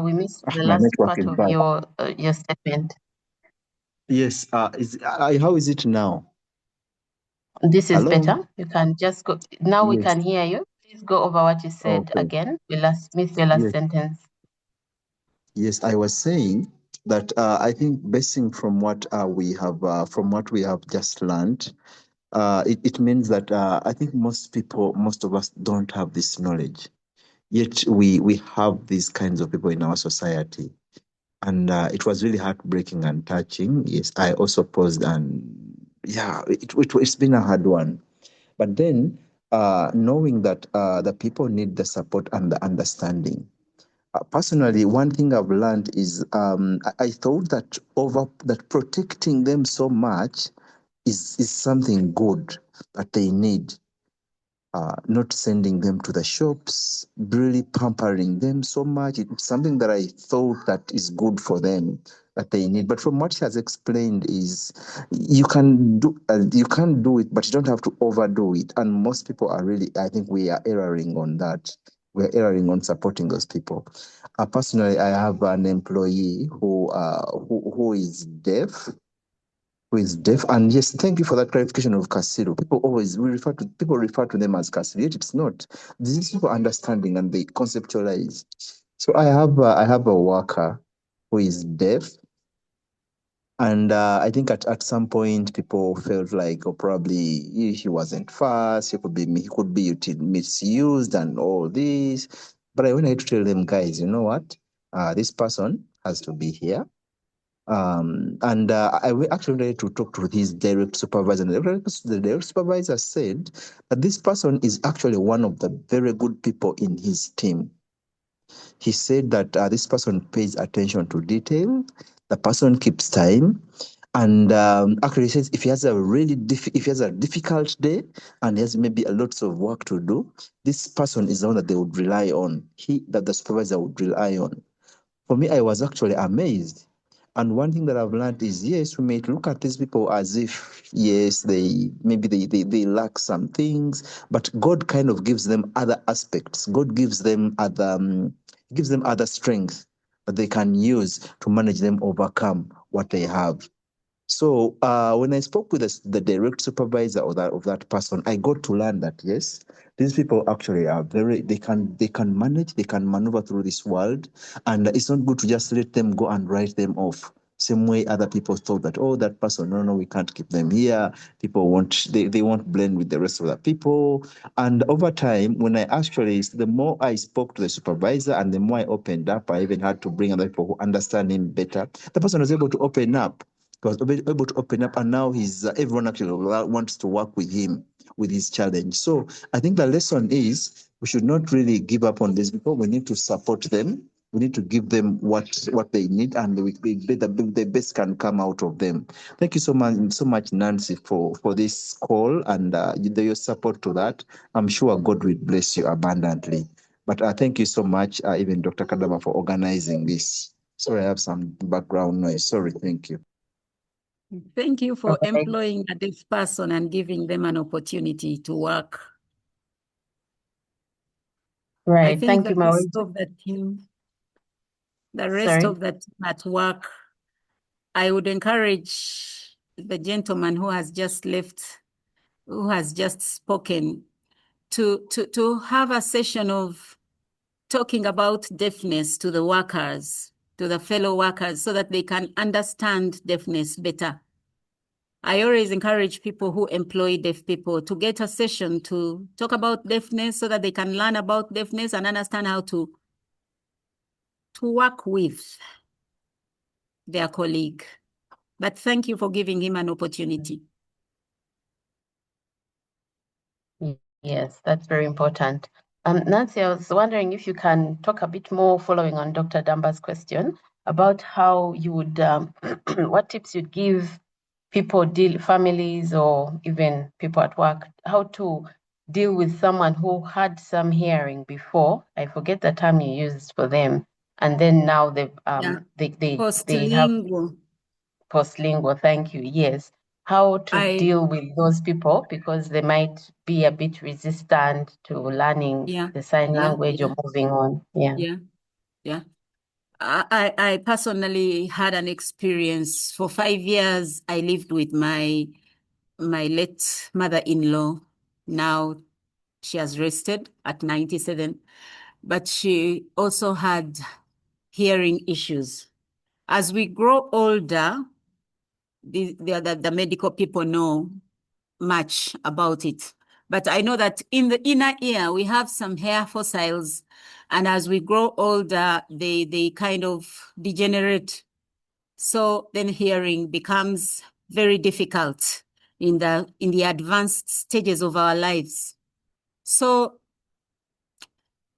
We missed the My last network part is of bad. your statement. Yes. How is it now? This is Hello. better. You can just go. Now we Yes. can hear you. Please go over what you said Okay. again. We missed your last sentence. Yes, I was saying that I think basing from what we have just learned, it means that I think most of us don't have this knowledge. Yet we have these kinds of people in our society. And it was really heartbreaking and touching. Yes, I also paused, and yeah, it's been a hard one. But then knowing that the people need the support and the understanding. Personally, one thing I've learned is I thought that protecting them so much is something good that they need. not sending them to the shops, really pampering them so much. It's something that I thought that is good for them, that they need. But from what she has explained is you can do it, but you don't have to overdo it. And most people are really, I think we are erring on that. We're erring on supporting those people. Personally, I have an employee who is deaf, and yes, thank you for that clarification of Kasiru. People refer to them as Kasiru, yet it's not. This is people understanding and they conceptualize. So I have a worker who is deaf, and I think at some point people felt like, oh, probably he wasn't fast, he could be misused and all this. But I wanted to tell them, guys, you know what? This person has to be here. And I actually wanted to talk to his direct supervisor. And the direct supervisor said that this person is actually one of the very good people in his team. He said that this person pays attention to detail, the person keeps time, and actually he says if he has a difficult day and he has maybe a lots of work to do, this person is the one that they would rely on. That the supervisor would rely on. For me, I was actually amazed. And one thing that I've learned is, yes, we may look at these people as if, yes, they lack some things, but God kind of gives them other aspects. God gives them other strengths that they can use to manage them overcome what they have. So when I spoke with the direct supervisor of that person, I got to learn that yes, these people actually are they can manage, they can maneuver through this world, and it's not good to just let them go and write them off. Same way other people thought that, oh, that person, no, we can't keep them here. People they won't blend with the rest of the people. And over time, the more I spoke to the supervisor and the more I opened up, I even had to bring other people who understand him better. The person was able to open up. He was able to open up, and now everyone actually wants to work with him with his challenge. So I think the lesson is we should not really give up on these people. We need to support them. We need to give them what they need, and the best can come out of them. Thank you so much, Nancy, for this call and your support to that. I'm sure God will bless you abundantly. But thank you so much, even Dr. Kadama, for organizing this. Sorry, I have some background noise. Sorry, thank you. Thank you for Okay. employing this person and giving them an opportunity to work. Right. I think Thank the you, rest Maureen. of the team, Sorry. of the team at work, I would encourage the gentleman who has just left, who has just spoken, to have a session of talking about deafness to the workers, to the fellow workers, so that they can understand deafness better. I always encourage people who employ deaf people to get a session to talk about deafness so that they can learn about deafness and understand how to work with their colleague. But thank you for giving him an opportunity. Yes, that's very important. Nancy, I was wondering if you can talk a bit more following on Dr. Damba's question about how you would, what tips you'd give people, families or even people at work, how to deal with someone who had some hearing before. I forget the term you used for them. And then now they have Postlingual. Postlingual, thank you. Yes. How to deal with those people because they might be a bit resistant to learning the sign language or moving on. Yeah. I personally had an experience. For 5 years, I lived with my late mother-in-law. Now she has rested at 97, but she also had hearing issues. As we grow older, the medical people know much about it. But I know that in the inner ear, we have some hair fossils. And as we grow older, they kind of degenerate. So then hearing becomes very difficult in the advanced stages of our lives. So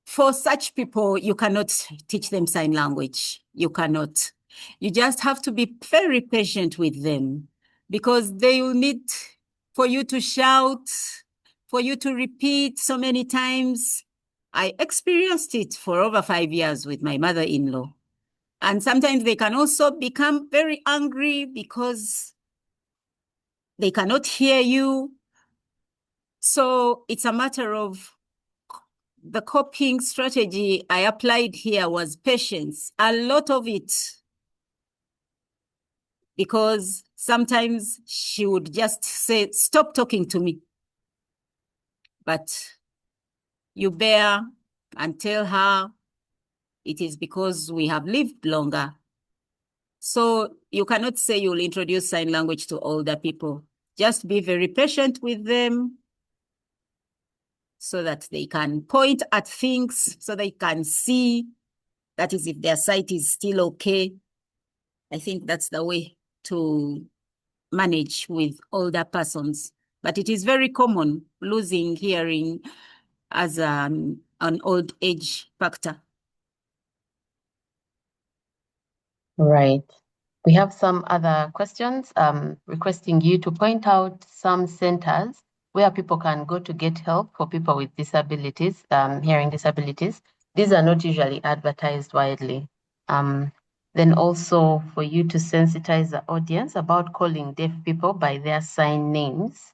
for such people, you cannot teach them sign language. You cannot. You just have to be very patient with them because they will need for you to shout, for you to repeat so many times. I experienced it for over 5 years with my mother-in-law. And sometimes they can also become very angry because they cannot hear you. So it's a matter of the coping strategy I applied here was patience. A lot of it, because sometimes she would just say, stop talking to me. But you bear and tell her it is because we have lived longer. So you cannot say you'll introduce sign language to older people. Just be very patient with them so that they can point at things, so they can see, that is, if their sight is still okay. I think that's the way to manage with older persons. But it is very common, losing hearing as an old age factor. Right. We have some other questions requesting you to point out some centers where people can go to get help for people with disabilities, hearing disabilities. These are not usually advertised widely. Then also for you to sensitize the audience about calling deaf people by their sign names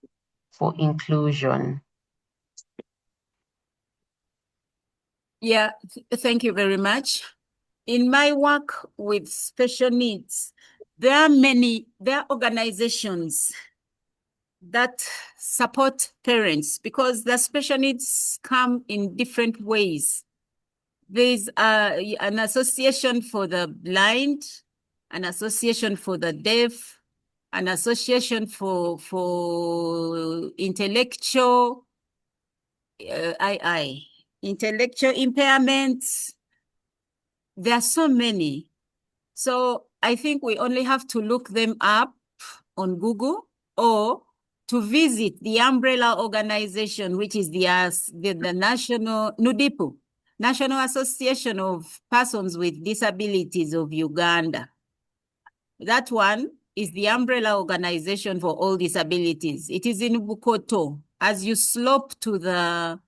for inclusion. Yeah, thank you very much. In my work with special needs, there are organizations that support parents because the special needs come in different ways. There's an association for the blind, an association for the deaf, an association for intellectual, intellectual impairments. There are so many. So I think we only have to look them up on Google or to visit the umbrella organization, which is the national NUDIPU, National Association of Persons with Disabilities of Uganda. That one is the umbrella organization for all disabilities. It is in Bukoto. As you slope to the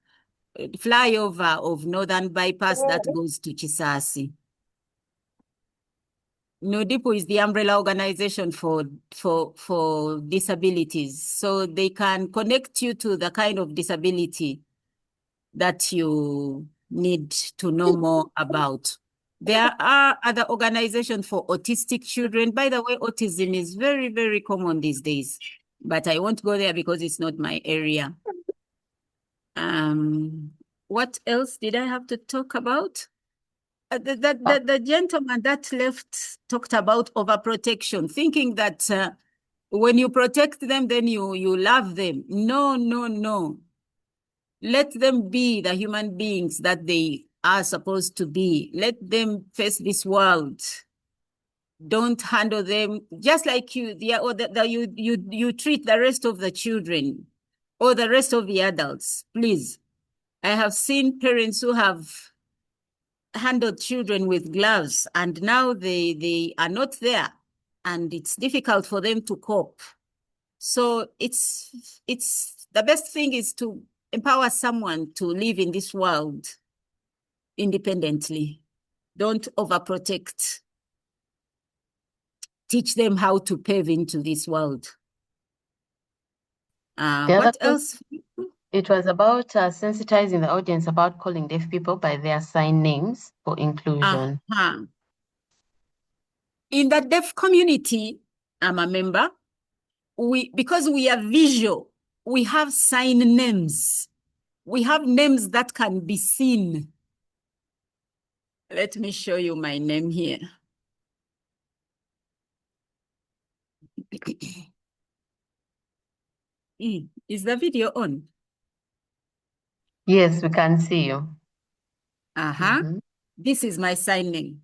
flyover of Northern Bypass that goes to Chisasi. NUDIPU is the umbrella organization for disabilities. So they can connect you to the kind of disability that you need to know more about. There are other organizations for autistic children. By the way, autism is very, very common these days, but I won't go there because it's not my area. What else did I have to talk about? The gentleman that left talked about overprotection, thinking that when you protect them, then you love them. No, no, no. Let them be the human beings that they are supposed to be. Let them face this world. Don't handle them just like you treat the rest of the children or the rest of the adults. Please. I have seen parents who have handled children with gloves and now they are not there and it's difficult for them to cope. So it's the best thing is to empower someone to live in this world independently. Don't overprotect. Teach them how to pave into this world. What else? It was about sensitizing the audience about calling deaf people by their sign names for inclusion. In the deaf community, I'm a member. Because we are visual, we have sign names. We have names that can be seen. Let me show you my name here. Is the video on? Yes, we can see you. This is my sign name.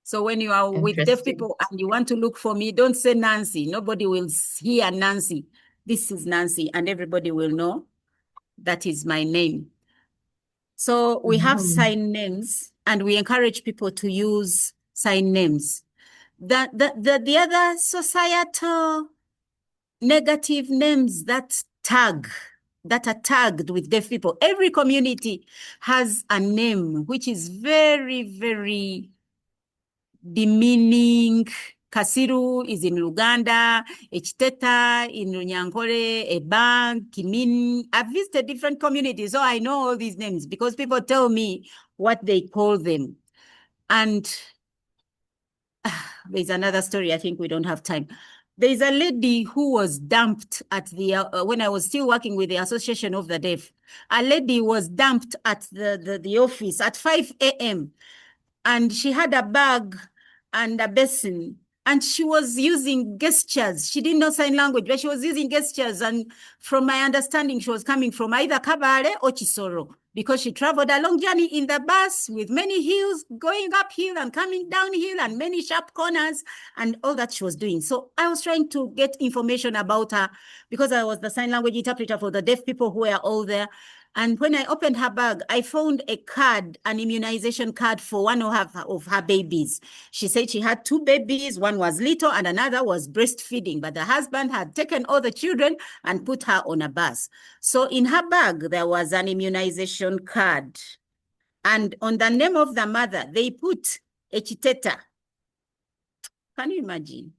So when you are with deaf people and you want to look for me, don't say Nancy. Nobody will hear Nancy. This is Nancy, and everybody will know that is my name. So we have sign names, and we encourage people to use sign names. The other societal negative names that that are tagged with deaf people. Every community has a name which is very, very demeaning. Kasiru is in Luganda, Echiteta in Runyankore, Ebang, Kimin. I've visited different communities, so I know all these names because people tell me what they call them. And there's another story, I think we don't have time. There's a lady who was dumped at the, when I was still working with the Association of the Deaf, a lady was dumped at the office at 5 a.m. and she had a bag and a basin and she was using gestures. She didn't know sign language, but she was using gestures. And from my understanding, she was coming from either Kabale or Chisoro because she traveled a long journey in the bus with many hills, going uphill and coming downhill and many sharp corners and all that she was doing. So I was trying to get information about her because I was the sign language interpreter for the deaf people who were all there. And when I opened her bag, I found a card, an immunization card for one of her babies. She said she had 2 babies. One was little and another was breastfeeding, but the husband had taken all the children and put her on a bus. So in her bag, there was an immunization card. And on the name of the mother, they put Echiteta. Can you imagine?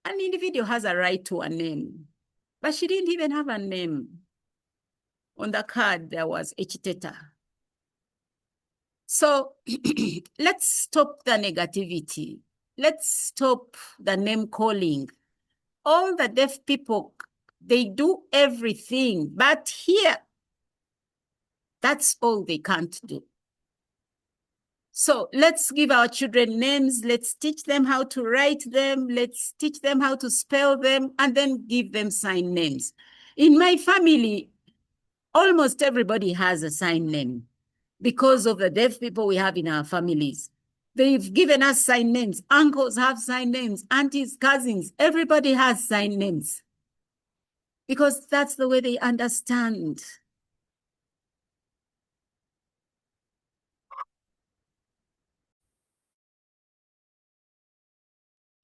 An individual has a right to a name. But she didn't even have a name. On the card, there was Echiteta. So let's stop the negativity. Let's stop the name calling. All the deaf people, they do everything, but here, that's all they can't do. So let's give our children names. Let's teach them how to write them. Let's teach them how to spell them and then give them sign names. In my family, almost everybody has a sign name because of the deaf people we have in our families. They've given us sign names. Uncles have sign names, aunties, cousins, everybody has sign names because that's the way they understand.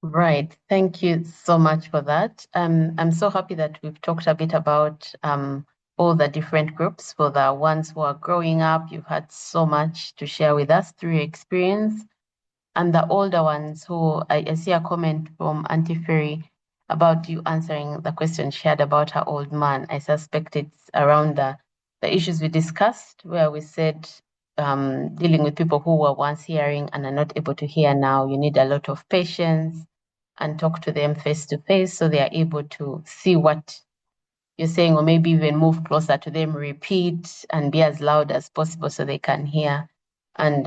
Right. Thank you so much for that. I'm so happy that we've talked a bit about all the different groups. For the ones who are growing up, you've had so much to share with us through your experience. And the older ones who, I see a comment from Auntie Ferry about you answering the question she had about her old man. I suspect it's around the issues we discussed where we said dealing with people who were once hearing and are not able to hear now, you need a lot of patience and talk to them face to face so they are able to see what you're saying, or maybe even move closer to them, repeat and be as loud as possible so they can hear. And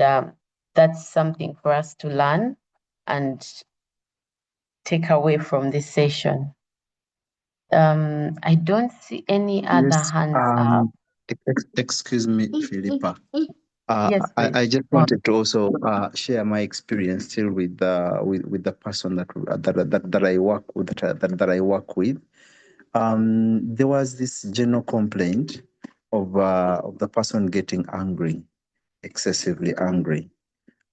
that's something for us to learn and take away from this session. I don't see any other hands up. Excuse me, Philippa. Yes, please. I just wanted to also share my experience still with the person that I work with that I work with. There was this general complaint of the person getting angry, excessively angry,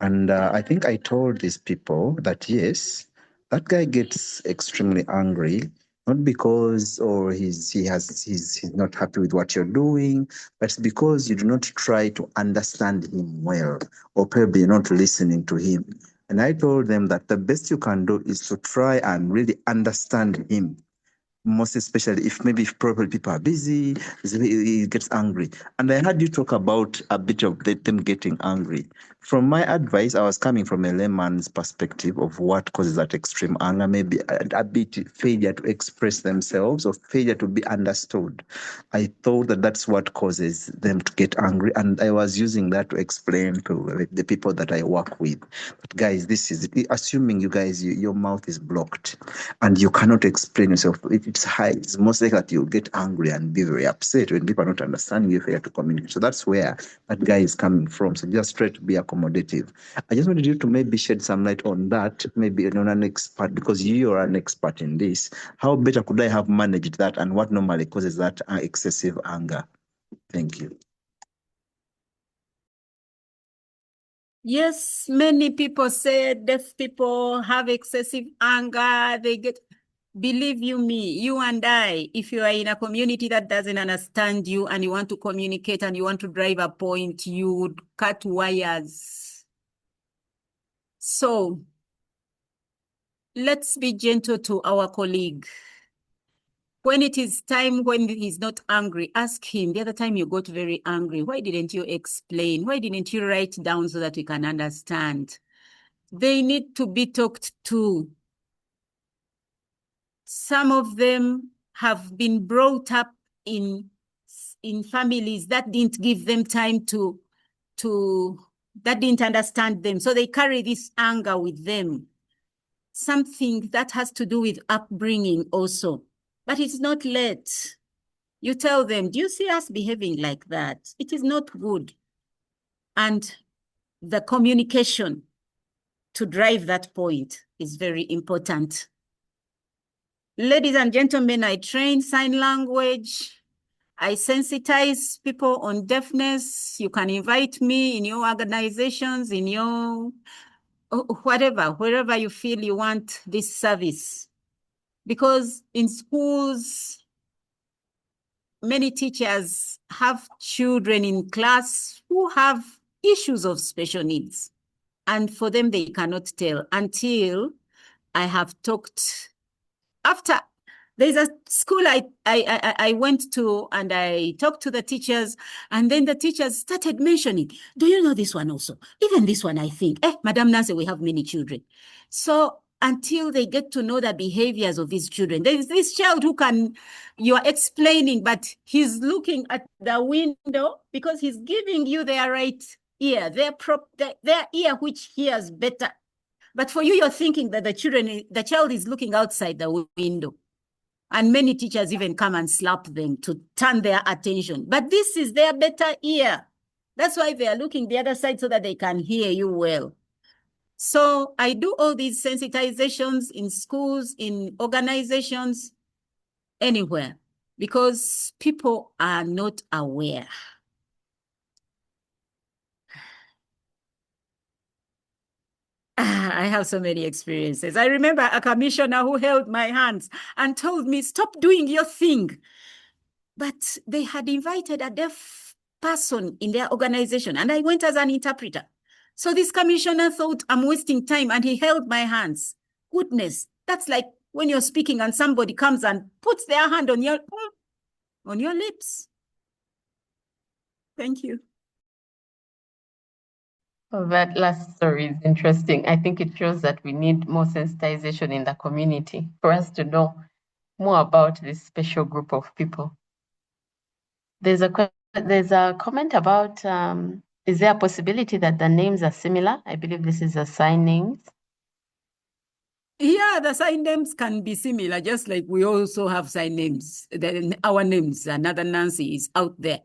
and I think I told these people that yes, that guy gets extremely angry. Not because he's not happy with what you're doing, but it's because you do not try to understand him well, or probably you're not listening to him. And I told them that the best you can do is to try and really understand him. Most especially if probably people are busy, he gets angry. And I heard you talk about a bit of them getting angry. From my advice, I was coming from a layman's perspective of what causes that extreme anger, maybe a bit failure to express themselves or failure to be understood. I thought that that's what causes them to get angry. And I was using that to explain to the people that I work with. But guys, this is assuming you guys, your mouth is blocked and you cannot explain yourself. It's high. It's most likely that you'll get angry and be very upset when people are not understanding you, failure to communicate. So that's where that guy is coming from. So just try to be accommodative. I just wanted you to maybe shed some light on that, maybe on an expert, because you are an expert in this. How better could I have managed that, and what normally causes that excessive anger? Thank you. Yes, many people say deaf people have excessive anger. They get, Believe you me, you and I, if you are in a community that doesn't understand you and you want to communicate and you want to drive a point, you would cut wires. So let's be gentle to our colleague. When it is time when he's not angry, ask him, the other time you got very angry, why didn't you explain? Why didn't you write down so that we can understand? They need to be talked to. Some of them have been brought up in families that didn't give them time that didn't understand them. So they carry this anger with them. Something that has to do with upbringing also. But it's not late. You tell them, do you see us behaving like that? It is not good. And the communication to drive that point is very important. Ladies and gentlemen, I train sign language. I sensitize people on deafness. You can invite me in your organizations, in your whatever, wherever you feel you want this service. Because in schools, many teachers have children in class who have issues of special needs. And for them, they cannot tell until I have talked. After there's a school I went to and I talked to the teachers, and then the teachers started mentioning, do you know this one also? Even this one, I think. Madam Nancy, we have many children. So until they get to know the behaviors of these children, there is this child who you are explaining, but he's looking at the window because he's giving you their right ear, their ear which hears better. But for you, you're thinking that the child is looking outside the window. And many teachers even come and slap them to turn their attention. But this is their better ear. That's why they are looking the other side so that they can hear you well. So I do all these sensitizations in schools, in organizations, anywhere, because people are not aware. I have so many experiences. I remember a commissioner who held my hands and told me, stop doing your thing. But they had invited a deaf person in their organization, and I went as an interpreter. So this commissioner thought I'm wasting time, and he held my hands. Goodness, that's like when you're speaking and somebody comes and puts their hand on your lips. Thank you. Well, that last story is interesting. I think it shows that we need more sensitization in the community for us to know more about this special group of people. There's a comment about, is there a possibility that the names are similar? I believe this is a sign names. Yeah, the sign names can be similar, just like we also have sign names. Our names, another Nancy is out there.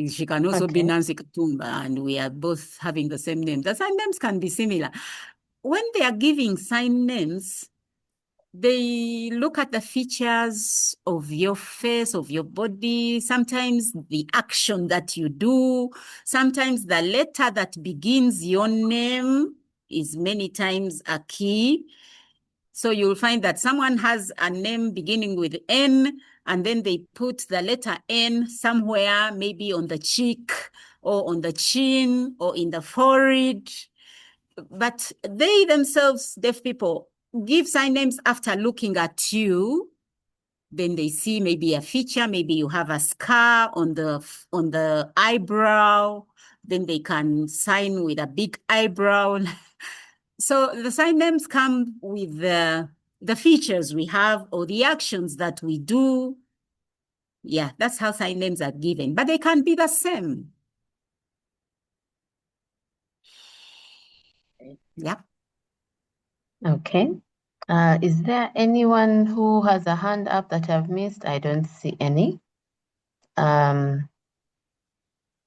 She can also be Nancy Katumba, and we are both having the same name. The sign names can be similar. When they are giving sign names, they look at the features of your face, of your body, sometimes the action that you do, sometimes the letter that begins your name is many times a key. So you'll find that someone has a name beginning with N, and then they put the letter N somewhere, maybe on the cheek or on the chin or in the forehead. But they themselves, deaf people, give sign names after looking at you. Then they see maybe a feature, maybe you have a scar on the eyebrow. Then they can sign with a big eyebrow. So the sign names come with the features we have or the actions that we do. Yeah, that's how sign names are given, but they can be the same. Yeah. Okay. Is there anyone who has a hand up that I've missed? I don't see any. And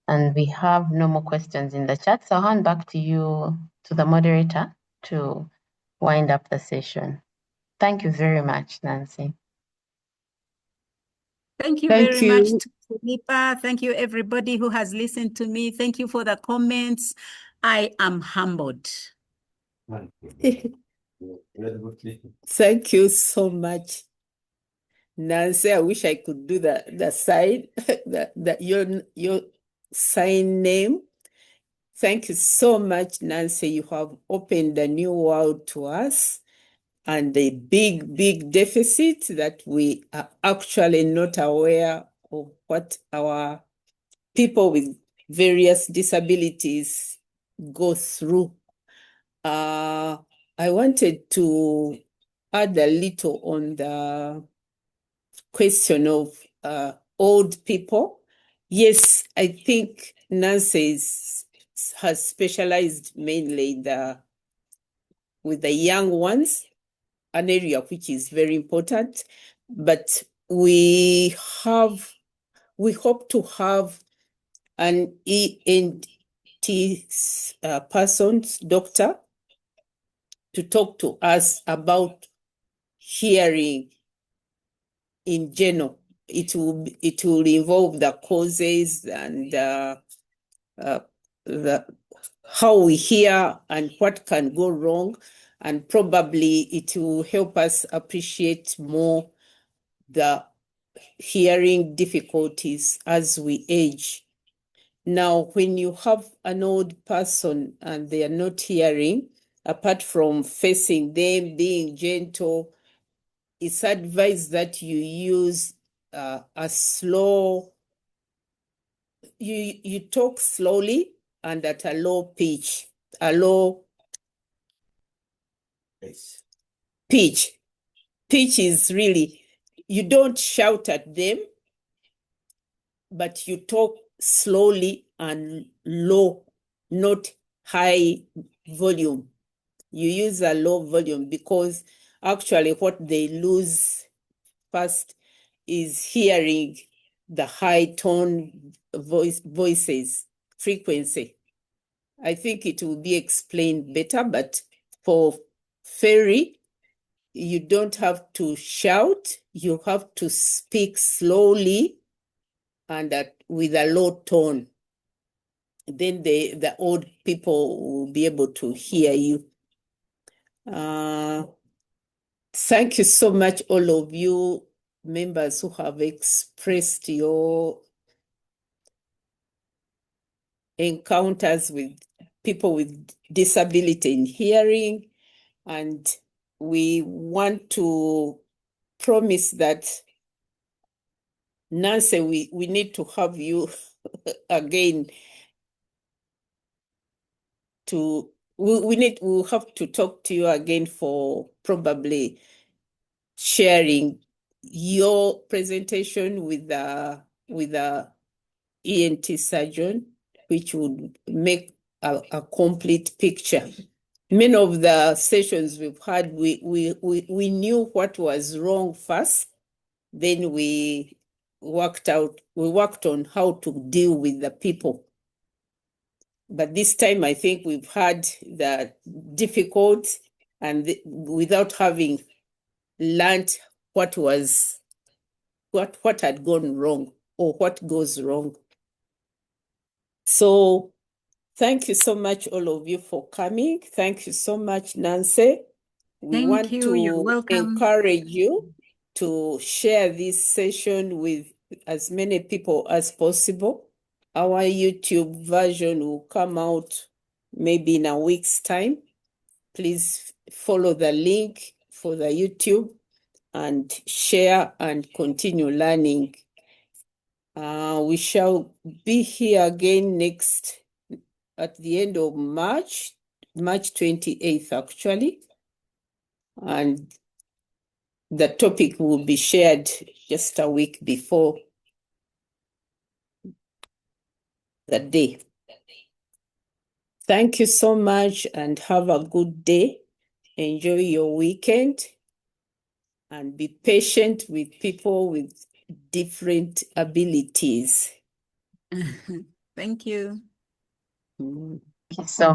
we have no more questions in the chat. So I'll hand back to you, to the moderator, to wind up the session. Thank you very much, Nancy. Thank you very much to Philippa. Thank you, everybody who has listened to me. Thank you for the comments. I am humbled. Thank you so much. Nancy, I wish I could do the sign, your sign name. Thank you so much, Nancy. You have opened a new world to us, and a big, big deficit that we are actually not aware of what our people with various disabilities go through. I wanted to add a little on the question of old people. Yes, I think Nancy has specialized mainly with the young ones, an area which is very important, but we hope to have an ENT person's doctor to talk to us about hearing in general. It will involve the causes and how we hear and what can go wrong, and probably it will help us appreciate more the hearing difficulties as we age. Now, when you have an old person and they are not hearing, apart from facing them, being gentle, it's advised that you use a slow, you talk slowly and at a low pitch, pitch. Pitch is really, you don't shout at them, but you talk slowly and low, not high volume. You use a low volume because actually what they lose first is hearing the high tone voices, frequency. I think it will be explained better, but for Ferry, you don't have to shout, you have to speak slowly and with a low tone. Then the old people will be able to hear you. Thank you so much, all of you members who have expressed your encounters with people with disability in hearing. And we want to promise that, Nancy, we need to have you again we'll have to talk to you again for probably sharing your presentation with the ENT surgeon, which would make a complete picture. Many of the sessions we've had, we knew what was wrong first, then we worked on how to deal with the people. But this time, I think we've had the difficult and without having learned what had gone wrong or what goes wrong. So thank you so much, all of you, for coming. Thank you so much, Nancy. We want to encourage you to share this session with as many people as possible. Our YouTube version will come out maybe in a week's time. Please follow the link for the YouTube and share and continue learning. We shall be here again at the end of March 28th, actually. And the topic will be shared just a week before the day. Thank you so much and have a good day. Enjoy your weekend and be patient with people with different abilities. Thank you. Thank you so much.